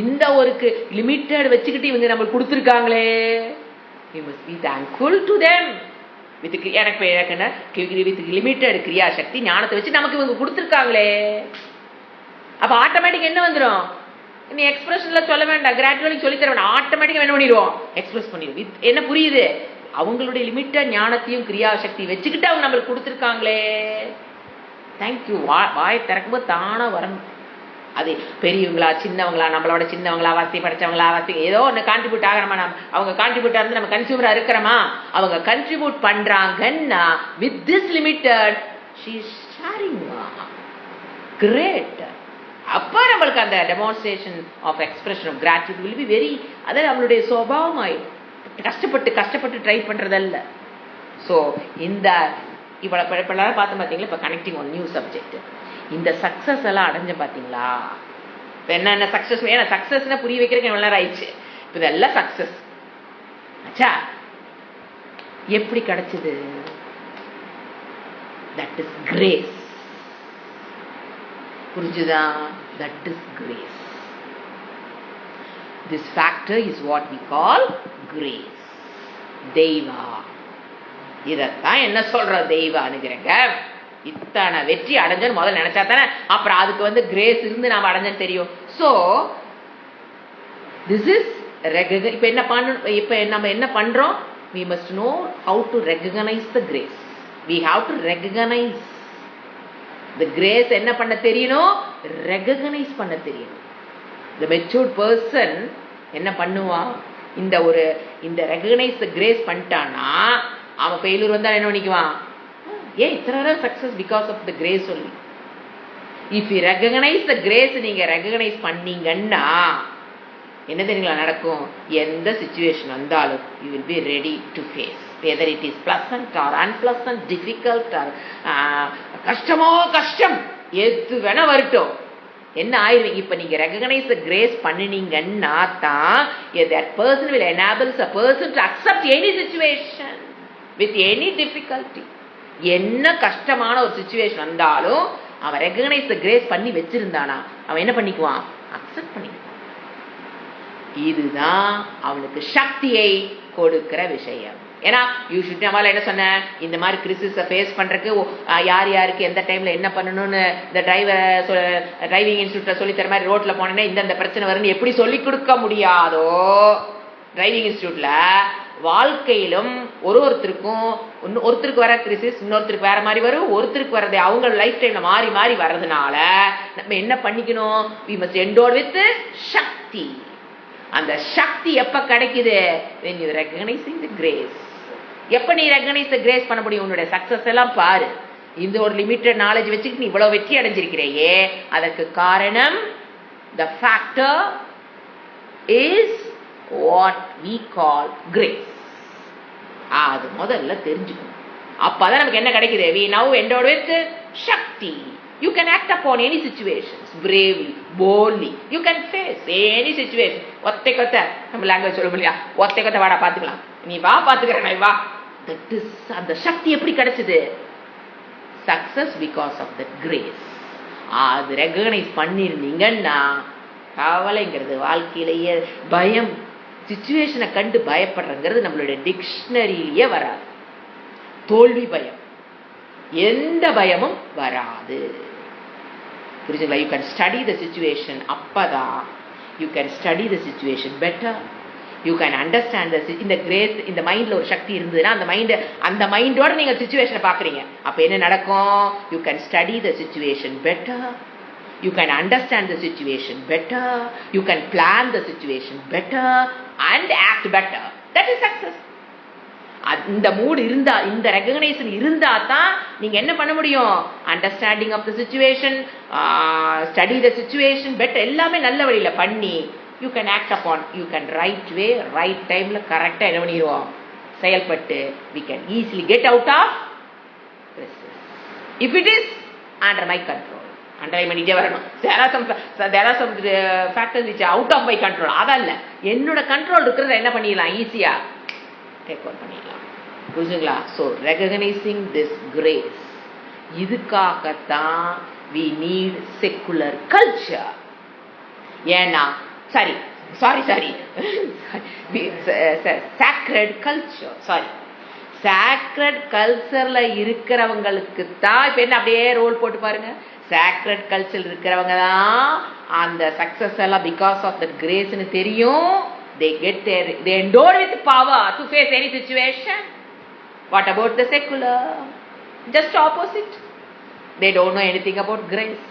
இந்த ஒரு லிமிட்டட் வச்சுக்கிட்டு இவங்க நம்மளுக்கு கொடுத்துருக்காங்களே, you must be thankful to them. With limited கிரியாசக்தி ஞானத்தை வச்சு நமக்கு இவங்க கொடுத்துருக்காங்களே, அப்ப ஆட்டோமேட்டிக் என்ன வந்துடும், நீ எக்ஸ்பிரஷன்ல சொல்ல வேண்டாம், கிராஜுவலி சொல்லி தர வேண்டாம், ஆட்டோமேட்டிக்கா என்ன பண்ணிடுவோம், எக்ஸ்பிரஸ் பண்ணிடுவோம். என்ன புரியுது, அவங்களுடைய லிமிட்டட் ஞானத்தையும் கிரியாசக்தி வச்சுக்கிட்டு அவங்க நம்மளுக்கு கொடுத்துருக்காங்களே, தேங்க்யூ. வாய் திறக்கும்போது தானா வரணும், அது பெரியவங்களா சின்னவங்களா, நம்மளோட சின்னவங்களா, வசதி படிச்சவங்களா, ஏதோ ஒன்று கான்ட்ரிபியூட் ஆகிறோமா, அவங்க கான்ட்ரிபியூட்டா இருந்து நம்ம கன்சியூமரா இருக்கிறோமா, அவங்க கன்ட்ரிபியூட் பண்றாங்கன்னா with this limited she is sharing. Great. அப்ப நம்மளுக்கு அந்த demonstration of expression of gratitude will be very, அது நம்மளுடைய சுபாவம் ஆயிடும். கஷ்டப்பட்டு ட்ரை பண்றதல்ல. ஸோ இந்த இவ்வளவு பார்த்து பார்த்தீங்களா, இப்போ கனெக்டிங் ஒன் நியூ சப்ஜெக்ட், இந்த சக்சஸ் எல்லாம் அடைஞ்ச பார்த்தீங்களா. இப்போ என்ன சக்சஸ், ஏன்னா சக்சஸ்னா புரிய வைக்கிறதுக்கு எவ்வளோ நேரம் ஆயிடுச்சு. இப்போ இதெல்லாம் சக்சஸ் ஆச்சா, எப்படி கிடைச்சது? That is grace. புரிஞ்சுதா? That is grace. This factor is what we call grace. தெய்வா. இதத்தான் என்ன சொல்ற தெய்வானுங்கிறங்க. இத்தனை வெற்றி அடைஞ்சன்னு முதல்ல நினைச்சா தானே அப்புறம் அதுக்கு கிரேஸ் இருந்து நாம அடைஞ்சன்னு தெரியும். ஸோ திஸ் இஸ் இப்ப நம்ம என்ன பண்றோம்? we must know how to recognize the grace. we have to recognize the grace. என்ன பண்ண தெரியணும்? recognize பண்ண தெரியணும். the matured person என்ன பண்ணுவான்? இந்த recognize the grace பண்ணிட்டானா அவன் ஃபெயிலூர் வந்தா என்ன பண்ணிக்குவான்? ஏன் இத்தனை success? Because of the grace only. If you recognise the grace, நீங்க ரெகனைஸ் பண்ணீங்கன்னா என்ன தெரியுங்களா நடக்கும்? எந்த சிச்சுவேஷன் வந்தாலும் you will be ready to face, whether it is pleasant or unpleasant, difficult or கஷ்டமோ கஷ்டம், எது வேணா வரட்டும், என்ன ஆயிடுவீங்க? இப்ப நீங்க ரெகனைஸ் த கிரேஸ் பண்ணினீங்கன்னா தான் that person will enable a person to accept any situation with any difficulty. என்ன கஷ்டமான ஒரு சிச்சுவேஷன் வந்தாலும் அவன் ரெகனைஸ் த கிரேஸ் பண்ணி வச்சிருந்தானா அவன் என்ன பண்ணிக்குவான்? அக்செப்ட் பண்ணிக்குவான். இதுதான் அவனுக்கு சக்தியை கொடுக்கிற விஷயம். ஏன்னா யூ ஷுட் நம்மளால என்ன சொன்ன, இந்த மாதிரி கிரிசிஸை ஃபேஸ் பண்றதுக்கு யார் யாருக்கு எந்த டைம்ல என்ன பண்ணணும்னு இந்த டிரைவிங் இன்ஸ்டியூட்ல சொல்லி தர மாதிரி ரோட்ல போனேன்னா இந்த பிரச்சனை வரும்னு எப்படி சொல்லி கொடுக்க முடியாதோ, டிரைவிங் இன்ஸ்டியூட்ல வாழ்க்கையிலும் ஒருத்தருக்கு வர கிரிசிஸ் இன்னொருத்தருக்கு வேற மாதிரி வரும், ஒருத்தருக்கு வர்றது அவங்க லைஃப் டைம்ல மாறி மாறி வர்றதுனால நம்ம என்ன பண்ணிக்கணும்? we must endure with சக்தி. அந்த சக்தி எப்ப கிடைக்குது? when you recognizing the grace. எப்ப நீ ரெகனைஸ் த கிரேஸ் பண்ண முடியும்? உன்னுடைய சக்சஸ் எல்லாம் பாரு. இந்த ஒரு லிமிட்டட் நாலேஜ் வச்சுக்கிட்டு நீ இவ்வளவு வெற்றி அடைஞ்சிருக்கிறையே, அதற்கு காரணம் the factor is what we call grace. அது முதல்ல தெரிஞ்சுக்கணும். அப்பதான் நமக்கு என்ன கிடைக்குது? we now endowed with shakti. You can act upon any situations bravely, boldly. You can face any situation. ஒத்தை கொத்த நம்ம லாங்குவேஜ் சொல்ல முடியா, ஒத்தை கொத்த வாடா பாத்துக்கலாம், நீ வா பாத்துக்கிறேன் வா. That is அந்த சக்தி எப்படி கிடைச்சது? Success because of the grace. அது ரெகனைஸ் பண்ணிருந்தீங்கன்னா கவலைங்கிறது வாழ்க்கையிலேயே, பயம் சிச்சுவேஷனை கண்டு பயப்படுறங்கிறது நம்மளுடைய டிக்ஷனரியிலேயே வராது. தோல்வி பயம், எந்த பயமும் வராது. புரிஞ்சுங்களா? You can study the situation. அப்பதான் you can study the situation better. You can understand இந்த கிரேஸ். இந்த மைண்ட்ல ஒரு சக்தி இருந்ததுன்னா அந்த மைண்டோட நீங்க சிச்சுவேஷனை பாக்குறீங்க, அப்ப என்ன நடக்கும்? You can study the situation better. You can understand the situation better. You can plan the situation better and act better. That is success. இந்த மூட் இருந்தா, இந்த ரெகக்னைசேஷன் இருந்தா தான் நீங்க என்ன பண்ண முடியும்? Understanding of the situation, study the situation better, எல்லாமே நல்ல வழியில பண்ணி you can act upon, you can right way right டைம்ல கரெக்டா என்ன பண்ணிடுவோம்? செயல்பட்டு we can easily get out of crisis if it is under my control. Underline வரணும். there are some factors which are out of my control. அதான் இல்ல, என்னோட control இருக்கிறத என்ன பண்ணிடலாம்? ஈஸியா டேக் ஓவர் பண்ணிடலாம். புரிஞ்சுங்களா? ஸோ ரெகனைசிங் திஸ் கிரேஸ், இதுக்காகத்தான் we need secular culture. ஏன்னா சாரி sacred culture. sacred கல்ச்சர்ல இருக்கிறவங்களுக்கு தான் இப்ப என்ன அப்படியே ரோல் போட்டு பாருங்க. sacred கல்ச்சர் இருக்கிறவங்க தான் அந்த சக்சஸ் எல்லாம் பிகாஸ் ஆஃப் தட் கிரேஸ்னு தெரியும். they endure with power to face any situation. What about the secular? Just opposite. They don't know anything about grace.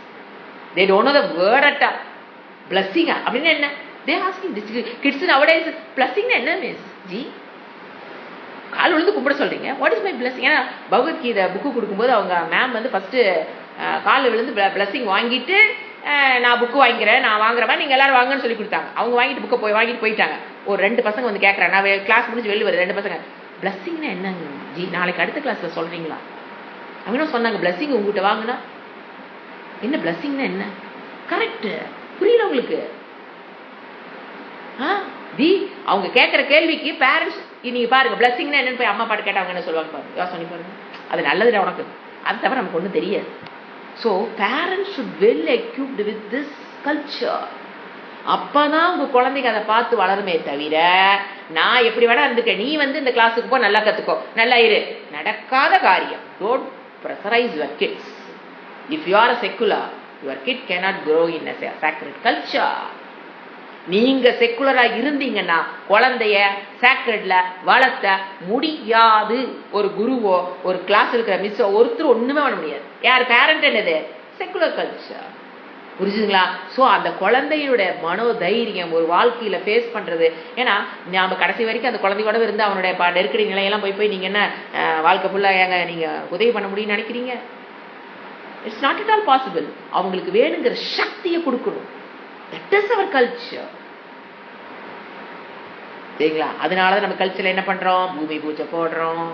They don't know the word at all. Blessing அப்படின்னு என்ன? They asking kids nowadays blessing என்ன miss G? கால் விழுந்து கும்பிட சொல்றீங்க. What is my blessing? ஏன்னா Bhagavad Gita book கொடுக்கும்போது அவங்க ma'am வந்து ஃபர்ஸ்ட் காலில் விழுந்து பிளஸிங் வாங்கிட்டு நான் புக்கு வாங்கிக்கிறேன், நான் வாங்குறேன், நீங்க எல்லாரும் வாங்கன்னு சொல்லி கொடுத்தாங்க. அவங்க வாங்கிட்டு புக்கை வாங்கிட்டு போயிட்டாங்க. ஒரு 2 பசங்க வந்து கேட்கறாங்க, நான் கிளாஸ் முடிஞ்சு வெளியே வருது, 2 பசங்க பிளஸிங்னா என்னங்க ஜி, நாளைக்கு அடுத்த கிளாஸ்ல சொல்றீங்களா? அவங்க சொன்னாங்க பிளஸிங் உங்ககிட்ட வாங்கினா என்ன, பிளஸிங்னா என்ன? கரெக்ட், புரியல உங்களுக்கு? அவங்க கேட்கிற கேள்விக்கு பேரண்ட்ஸ் நீங்க பாருங்க, பிளஸிங்னா என்னன்னு போய் அம்மா பாட்டு கேட்டவங்க என்ன சொல்லுவாங்க பாருங்க, யோசனை பாருங்க. அது நல்லதுடா உனக்கு, அது தவிர நமக்கு ஒன்றும் தெரியாது. So parents should well equipped with this culture. அப்பதான் உங்க குழந்தைங்க அதை பார்த்து வளருமே தவிர, நான் எப்படி வேணா இருந்துக்க, நீ வந்து இந்த கிளாஸுக்கு போ, நல்லா கத்துக்கோ, நல்லா இரு, நடக்காத காரியம். Don't pressurize your kids. If you are a secular, your kid cannot grow in a sacred culture. நீங்க செக்குலரா இருந்தீங்கன்னா குழந்தைய சாக்ரெட்ல வளர்த்த முடியாது. ஒரு குருவோ ஒரு கிளாஸ் இருக்கிற மிஸ்ஸோ ஒருத்தர் ஒண்ணுமே பண்ண முடியாது. யார் பேரண்ட்? என்னது? Secular culture. புரிஞ்சுங்களா? ஸோ அந்த குழந்தையுடைய மனோதைரியம் ஒரு வாழ்க்கையில ஃபேஸ் பண்றது, ஏன்னா நாம கடைசி வரைக்கும் அந்த குழந்தையோட இருந்து அவனுடைய நெருக்கடி நிலையெல்லாம் போய் நீங்க என்ன வாழ்க்கை ஃபுல்லா ஏங்க நீங்க உதவி பண்ண முடியும்னு நினைக்கிறீங்க? It's not at all possible. அவங்களுக்கு வேணுங்கிற சக்தியை கொடுக்கணும். That is our culture. சரிங்களா? அதனாலதான் நம்ம கல்ச்சர்ல என்ன பண்றோம்? பூமி பூஜை போடுறோம்.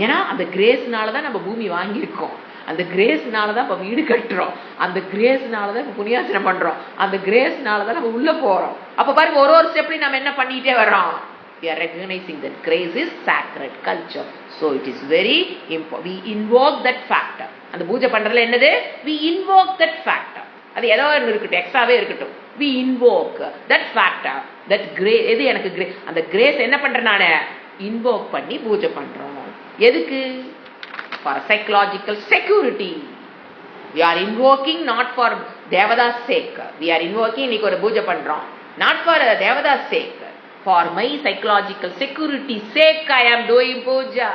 ஏன்னா அந்த கிரேஸ்னாலதான் நம்ம பூமி வாங்கியிருக்கோம், அந்த கிரேஸ்னாலதான் இப்ப வீடு கட்டுறோம், அந்த கிரேஸ்னாலதான் இப்ப புண்ணியாசனம் பண்றோம், அந்த கிரேஸ்னாலதான் நம்ம உள்ள போறோம். அப்ப பாருங்க, ஒரு ஸ்டெப்லயும் நம்ம என்ன பண்ணிட்டே வர்றோம்? We are recognizing that grace is sacred culture. So it is very important. We invoke that factor. அந்த பூஜை பண்றதுல என்னது? We invoke that factor. அது ஏதோ ஒன்று இருக்கட்டும், எக்ஸ்ட்ராவே இருக்கட்டும். We invoke that factor, that grace. எது எனக்கு கிரேஸ்? அந்த கிரேஸ் என்ன பண்றேன் நானு? இன்வோக் பண்ணி பூஜை பண்றோம். எதுக்கு? For psychological security. We are invoking not for Devada's sake. We are invoking, இன்னைக்கு ஒரு பூஜை பண்றோம், not for Devada's sake. For my psychological security sake I am doing puja.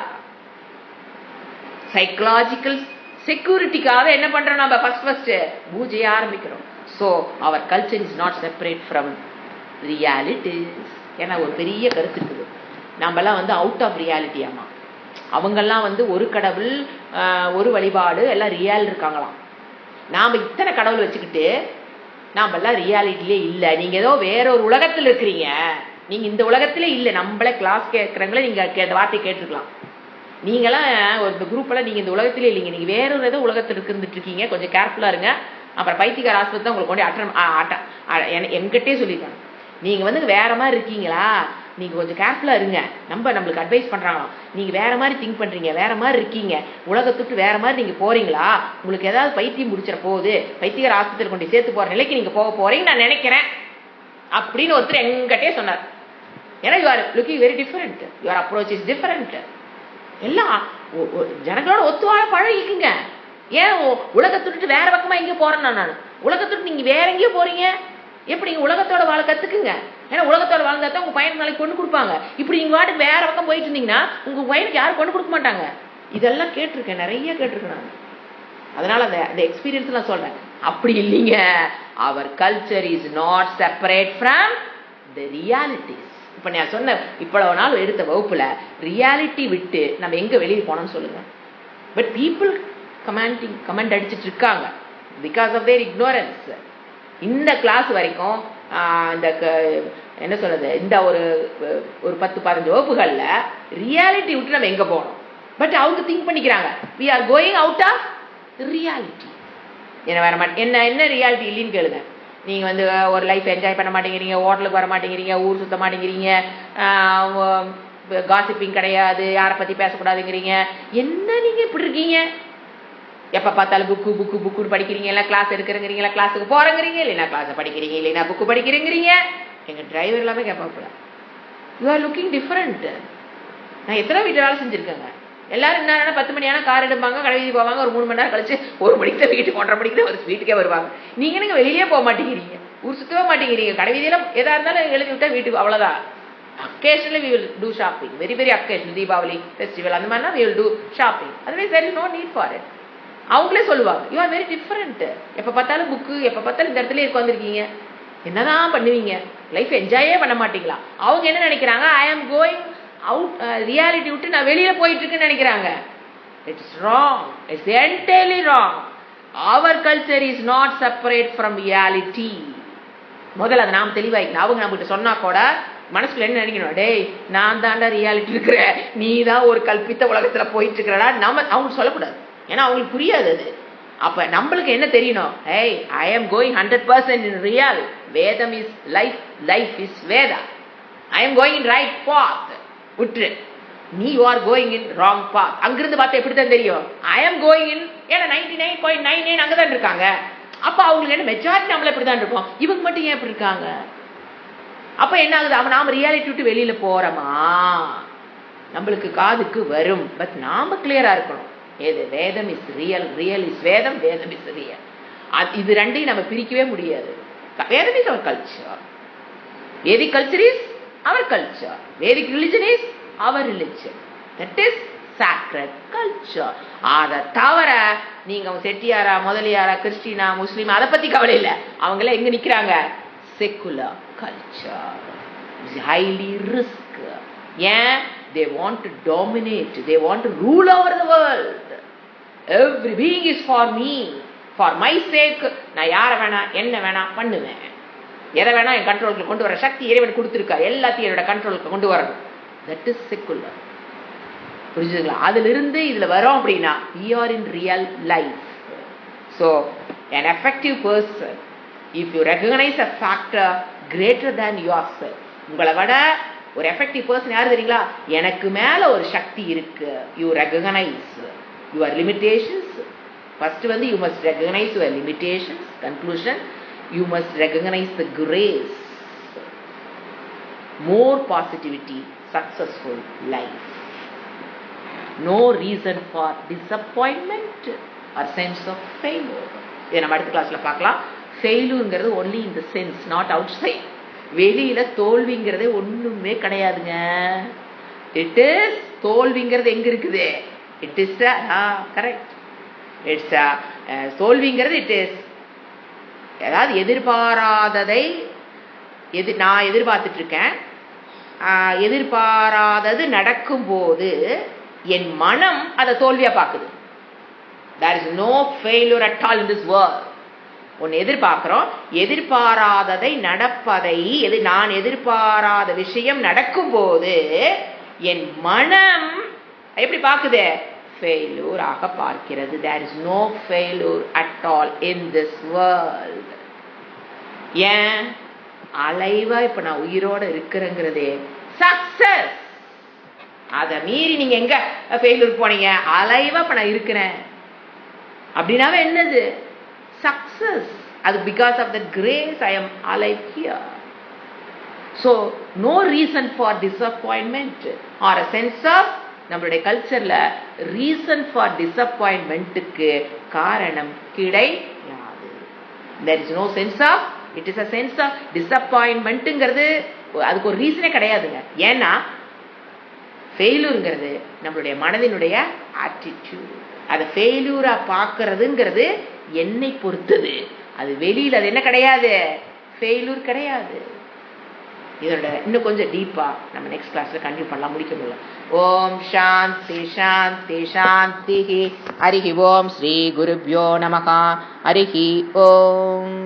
Psychological securityக்காக என்ன பண்றோம்? நம்ம ஃபர்ஸ்ட் பூஜையை ஆரம்பிக்கிறோம். So our culture is not separate from realities. ஏன்னா ஒரு பெரிய கருத்து இருக்குது, நம்மலாம் வந்து அவுட் ஆஃப் ரியாலிட்டி. ஆமா, அவங்கெல்லாம் வந்து ஒரு கடவுள் ஒரு வழிபாடு எல்லாம் ரியால் இருக்காங்களாம். நாம இத்தனை கடவுள் வச்சுக்கிட்டு நாம எல்லாம் ரியாலிட்டிலே இல்லை. நீங்க ஏதோ வேற ஒரு உலகத்தில் இருக்கிறீங்க, நீங்க இந்த உலகத்திலே இல்லை. நம்மள கிளாஸ் கேட்கறவங்கள நீங்க அந்த வார்த்தையை கேட்டுருக்கலாம். நீங்களாம் ஒரு குரூப் எல்லாம் நீங்க இந்த உலகத்திலே இல்லைங்க, நீங்க வேற ஒரு ஏதோ உலகத்தில் இருந்துட்டு இருக்கீங்க, கொஞ்சம் கேர்ஃபுல்லா இருங்க. அப்புறம் பைத்தியக்கார ஆஸ்பத்திரி தான் உங்களுக்கு கொண்டு என்கிட்டே சொல்லியிருக்காங்க, நீங்க வந்து வேற மாதிரி இருக்கீங்களா, நீங்க கொஞ்சம் கேர்ஃபுல்லா இருங்க. நம்மளுக்கு அட்வைஸ் பண்றாங்களாம், நீங்க வேற மாதிரி திங்க் பண்றீங்க, வேற மாதிரி இருக்கீங்க, உலகத்துக்கு வேற மாதிரி நீங்க போறீங்களா, உங்களுக்கு ஏதாவது பைத்தியம் முடிச்சிட போகுது, பைத்தியக்கார ஆஸ்பத்திரி கொண்டு சேர்த்து போற நிலைக்கு நீங்க போக போறீங்க நான் நினைக்கிறேன் அப்படின்னு ஒருத்தர் எங்கிட்டே சொன்னார். ஏன்னா you are looking very different, your approach is different. எல்லாம் ஜனங்களோட ஒத்துவாழ பழகிக்குங்க. ஏன் உலகத்துட்டு வேற பக்கமா எங்கேயோ போறேன்னா, நான் உலகத்துட்டு நீங்க வேற எங்கேயோ போறீங்க, எப்படி நீங்க உலகத்தோட வாழ கத்துக்குங்க. ஏன்னா உலகத்தோட வாழ்ந்தா தான் உங்க பையனுக்கு நாளைக்கு கொண்டு கொடுப்பாங்க. இப்படி நீங்க வாட்டுக்கு வேற பக்கம் போயிட்டு இருந்தீங்கன்னா உங்க பையனுக்கு யாரும் கொண்டு கொடுக்க மாட்டாங்க. இதெல்லாம் கேட்டிருக்கேன், நிறைய கேட்டிருக்கேன் நான். அதனால அந்த எக்ஸ்பீரியன்ஸ் நான் சொல்றேன். அப்படி இல்லைங்க, our culture is not separate from the realities. இப்ப நான் சொன்ன இவ்வளவு நாள் எடுத்த வகுப்புல ரியாலிட்டி விட்டு நம்ம எங்க வெளியே போனோம்னு சொல்லுங்க. பட் பீப்புள் கமெண்ட் அடிச்சுட்டு இருக்காங்க பிகாஸ் ஆஃப் தேர் இக்னோரன்ஸ். இந்த கிளாஸ் வரைக்கும் இந்த என்ன சொல்றது, இந்த ஒரு 10-15 வகுப்புகள்ல ரியாலிட்டி விட்டு நம்ம எங்க போனோம். பட் அவங்க திங்க் பண்ணிக்கிறாங்க we are going out of reality. என்ன வர மாட்டேன், என்ன ரியாலிட்டி இல்லைன்னு கேளுங்க. நீங்க வந்து ஒரு லைஃப் என்ஜாய் பண்ண மாட்டேங்கிறீங்க, ஹோட்டலுக்கு வர மாட்டேங்கிறீங்க, ஊர் சுத்த மாட்டேங்கிறீங்க, காசிப்பிங் கிடையாது, யாரை பத்தி பேசக்கூடாதுங்கிறீங்க. என்ன நீங்க இப்படி இருக்கீங்க? எப்ப பார்த்தாலும் புக்குன்னு படிக்கிறீங்க, எல்லாம் கிளாஸ் எடுக்கிறீங்களா, கிளாஸுக்கு போறங்கிறீங்க, இல்லைன்னா கிளாஸ் படிக்கிறீங்க, இல்லைன்னா புக்கு படிக்கிறீங்கிறீங்க. எங்க டிரைவர் எல்லாமே கேட்பாப்புல யூ ஆர் லுக்கிங் டிஃபரெண்ட். நான் எத்தனை வீட்டு வேலை செஞ்சிருக்கேங்க. எல்லாரும் என்ன 10 மணி ஆனா கார் எடுப்பாங்க, கடைவீதி போவாங்க, ஒரு 3 மணி நேரம் கழிச்சு 1 மணிக்கு தான் வீட்டுக்கு 1:30 மணிக்கு தான் வீட்டுக்கே வருவாங்க. நீங்க எனக்கு வெளியே போக மாட்டேங்கிறீங்க, ஊர் சுத்தவே மாட்டேங்கிறீங்க, கடைவீதியெல்லாம் எதா இருந்தாலும் எழுதி விட்டா வீட்டுக்கு அவ்வளவுதான். Occasionally we will do shopping, very very occasional, Deepavali festival அந்த மாதிரினா we will do shopping, otherwise there is no need for it. அவங்களே சொல்லுவாங்க, யூ ஆர் வெரி டிஃபரெண்ட். எப்போ பார்த்தாலும் புக்கு, எப்போ பார்த்தாலும் இந்த இடத்துல உட்காந்துருக்கீங்க, என்னதான் பண்ணுவீங்க, லைஃப் என்ஜாயே பண்ண மாட்டீங்களா? அவங்க என்ன நினைக்கிறாங்க, ஐ ஆம் கோயிங் அவுட், ரியாலிட்டி விட்டு நான் வெளியில போயிட்டு இருக்குன்னு நினைக்கிறாங்க. It's wrong, it's entirely wrong. Our culture is not separate from reality. முதல்ல அதை நாம் தெளிவாய்க்கலாம். அவங்க நம்மகிட்ட சொன்னா கூட மனசுக்குள்ள என்ன நினைக்கணும், டேய் நான் தாண்டா ரியாலிட்டி இருக்கிறேன், நீ தான் ஒரு கல்பித்த உலகத்துல போயிட்டு இருக்கிறடா, நம்ம அவங்க சொல்லக்கூடாது. ஏன்னா அவங்களுக்கு புரியாது அது. அப்ப நம்மளுக்கு என்ன தெரியணும், ஏய் I am going 100% in real. Vedam is life, life is Veda. I am going in right path. விட்டுரு, நீ you are going in wrong path. அங்கிருந்து பார்த்தா எப்படித்தான் தெரியும், ஐ ஆம் கோயிங் இன், ஏன்னா 99.99 அங்கதான் இருக்காங்க. அப்ப அவங்களுக்கு என்ன மெஜாரிட்டி நம்மள இப்படிதான் இருப்போம், இவங்க மட்டும் ஏன் இப்படி இருக்காங்க? அப்ப என்ன ஆகுது, அவன் நாம ரியாலிட்டி விட்டு வெளியில போறோமா, நம்மளுக்கு காதுக்கு வரும். பட் நாம கிளியரா இருக்கணும், ஏது வேதம் இஸ் ரியல், ரியல் இஸ் வேதம், வேதம் இஸ் ரியல். இது ரெண்டையும் நம்ம பிரிக்கவே முடியாது. Vedam is our culture, Vedic culture is our culture, Vedic religion is our religion. That is sacred culture. அதை தவிர நீங்க செட்டியாரா, முதலியாரா, கிறிஸ்டினா, முஸ்லீம், அதை பத்தி கவலை இல்லை. அவங்கள எங்க நிக்கிறாங்க, செக்குலர் கல்ச்சர், ஹைலி ரிஸ்க். ஏன்? they want to dominate, they want to rule over the world. Every being is for me, for my sake. நான் யார வேணா என்ன வேணா பண்ணுவேன், எதை வேணா என் கண்ட்ரோலுக்கு கொண்டு வர சக்தி இறைவன் கொடுத்திருக்கார், எல்லாத்தையும் என்னோட கண்ட்ரோலுக்கு கொண்டு வரணும். That is secular. புரிஞ்சுதுங்களா? அதுல இருந்து இதுல வரோம் அப்படின்னா we are in real life. So an effective person, if you recognize a factor greater than yourself, உங்களை விட ஒரு எஃபெக்டிவ் பர்சன் யாரு தெரியுங்களா? எனக்கு மேல ஒரு சக்தி இருக்கு. You recognise your limitations. First you must recognise your limitations. Conclusion, you must recognise the grace. More positivity, successful life. No reason for disappointment or sense of failure. இதை நம்ம அடுத்த கிளாஸ்ல பார்க்கலாம். ஃபெயிலியர்ங்கிறது only in the sense, not outside. வெளியில தோல்விங்கிறதே ஒண்ணுமே கிடையாதுங்க. இட் இஸ், தோல்விங்கிறது எங்க இருக்குது? It is correct. இட்ஸ் தோல்விங்கிறது இட் இஸ், அதாவது எதிர்பாராததை நான் எதிர்பார்த்துட்டு இருக்கேன், எதிர்பாராதது நடக்கும் போது என் மனம் அதை தோல்வியா பாக்குது. there is no failure at all in this world. ஒன்னு எதிர்பார்க்கிறோம், எதிர்பாராததை நடப்பதை, நான் எதிர்பாராத விஷயம் நடக்கும் போது என் மனம் எப்படி பார்க்குது? ஃபெயிலூர் ஆக பார்க்கிறது. there is no failure at all in this world. ஏன்? அலைவா இப்ப நான் உயிரோட இருக்கிறேங்கிறதே சக்சஸ். அதை மீறி நீங்க எங்க ஃபெயிலூர் போனீங்க? அலைவா இப்ப நான் இருக்கிறேன் அப்படின்னாவே என்னது? success. அது because of the grace I am alive here. So no reason for disappointment or a sense of, நம்மளுடைய கல்ச்சர்ல reason for disappointmentக்கு காரணம் கிடையாது. there is no sense of, it is a sense of disappointmentங்கிறது அதுக்கு ஒரு ரீசனே கிடையாதுங்க. ஏன்னா ஃபெயிலூர்ங்கிறது நம்மளுடைய மனதினுடைய ஆட்டிடியூட். அதை ஃபெயிலூரா பார்க்கறதுங்கிறது என்னை பொறுத்தது. அது வெளியில அது என்ன கிடையாது, ஃபெயிலூர் கிடையாது. இதோட இன்னும் கொஞ்சம் டீப்பா நம்ம நெக்ஸ்ட் கிளாஸ்ல கண்டினியூ பண்ணலாம், முடிக்க முடியல. ஓம் சாந்தி சாந்தி சாந்தி. ஹரிஹி ஓம். ஸ்ரீ குருப்யோ நமஹ. ஹரிஹி ஓம்.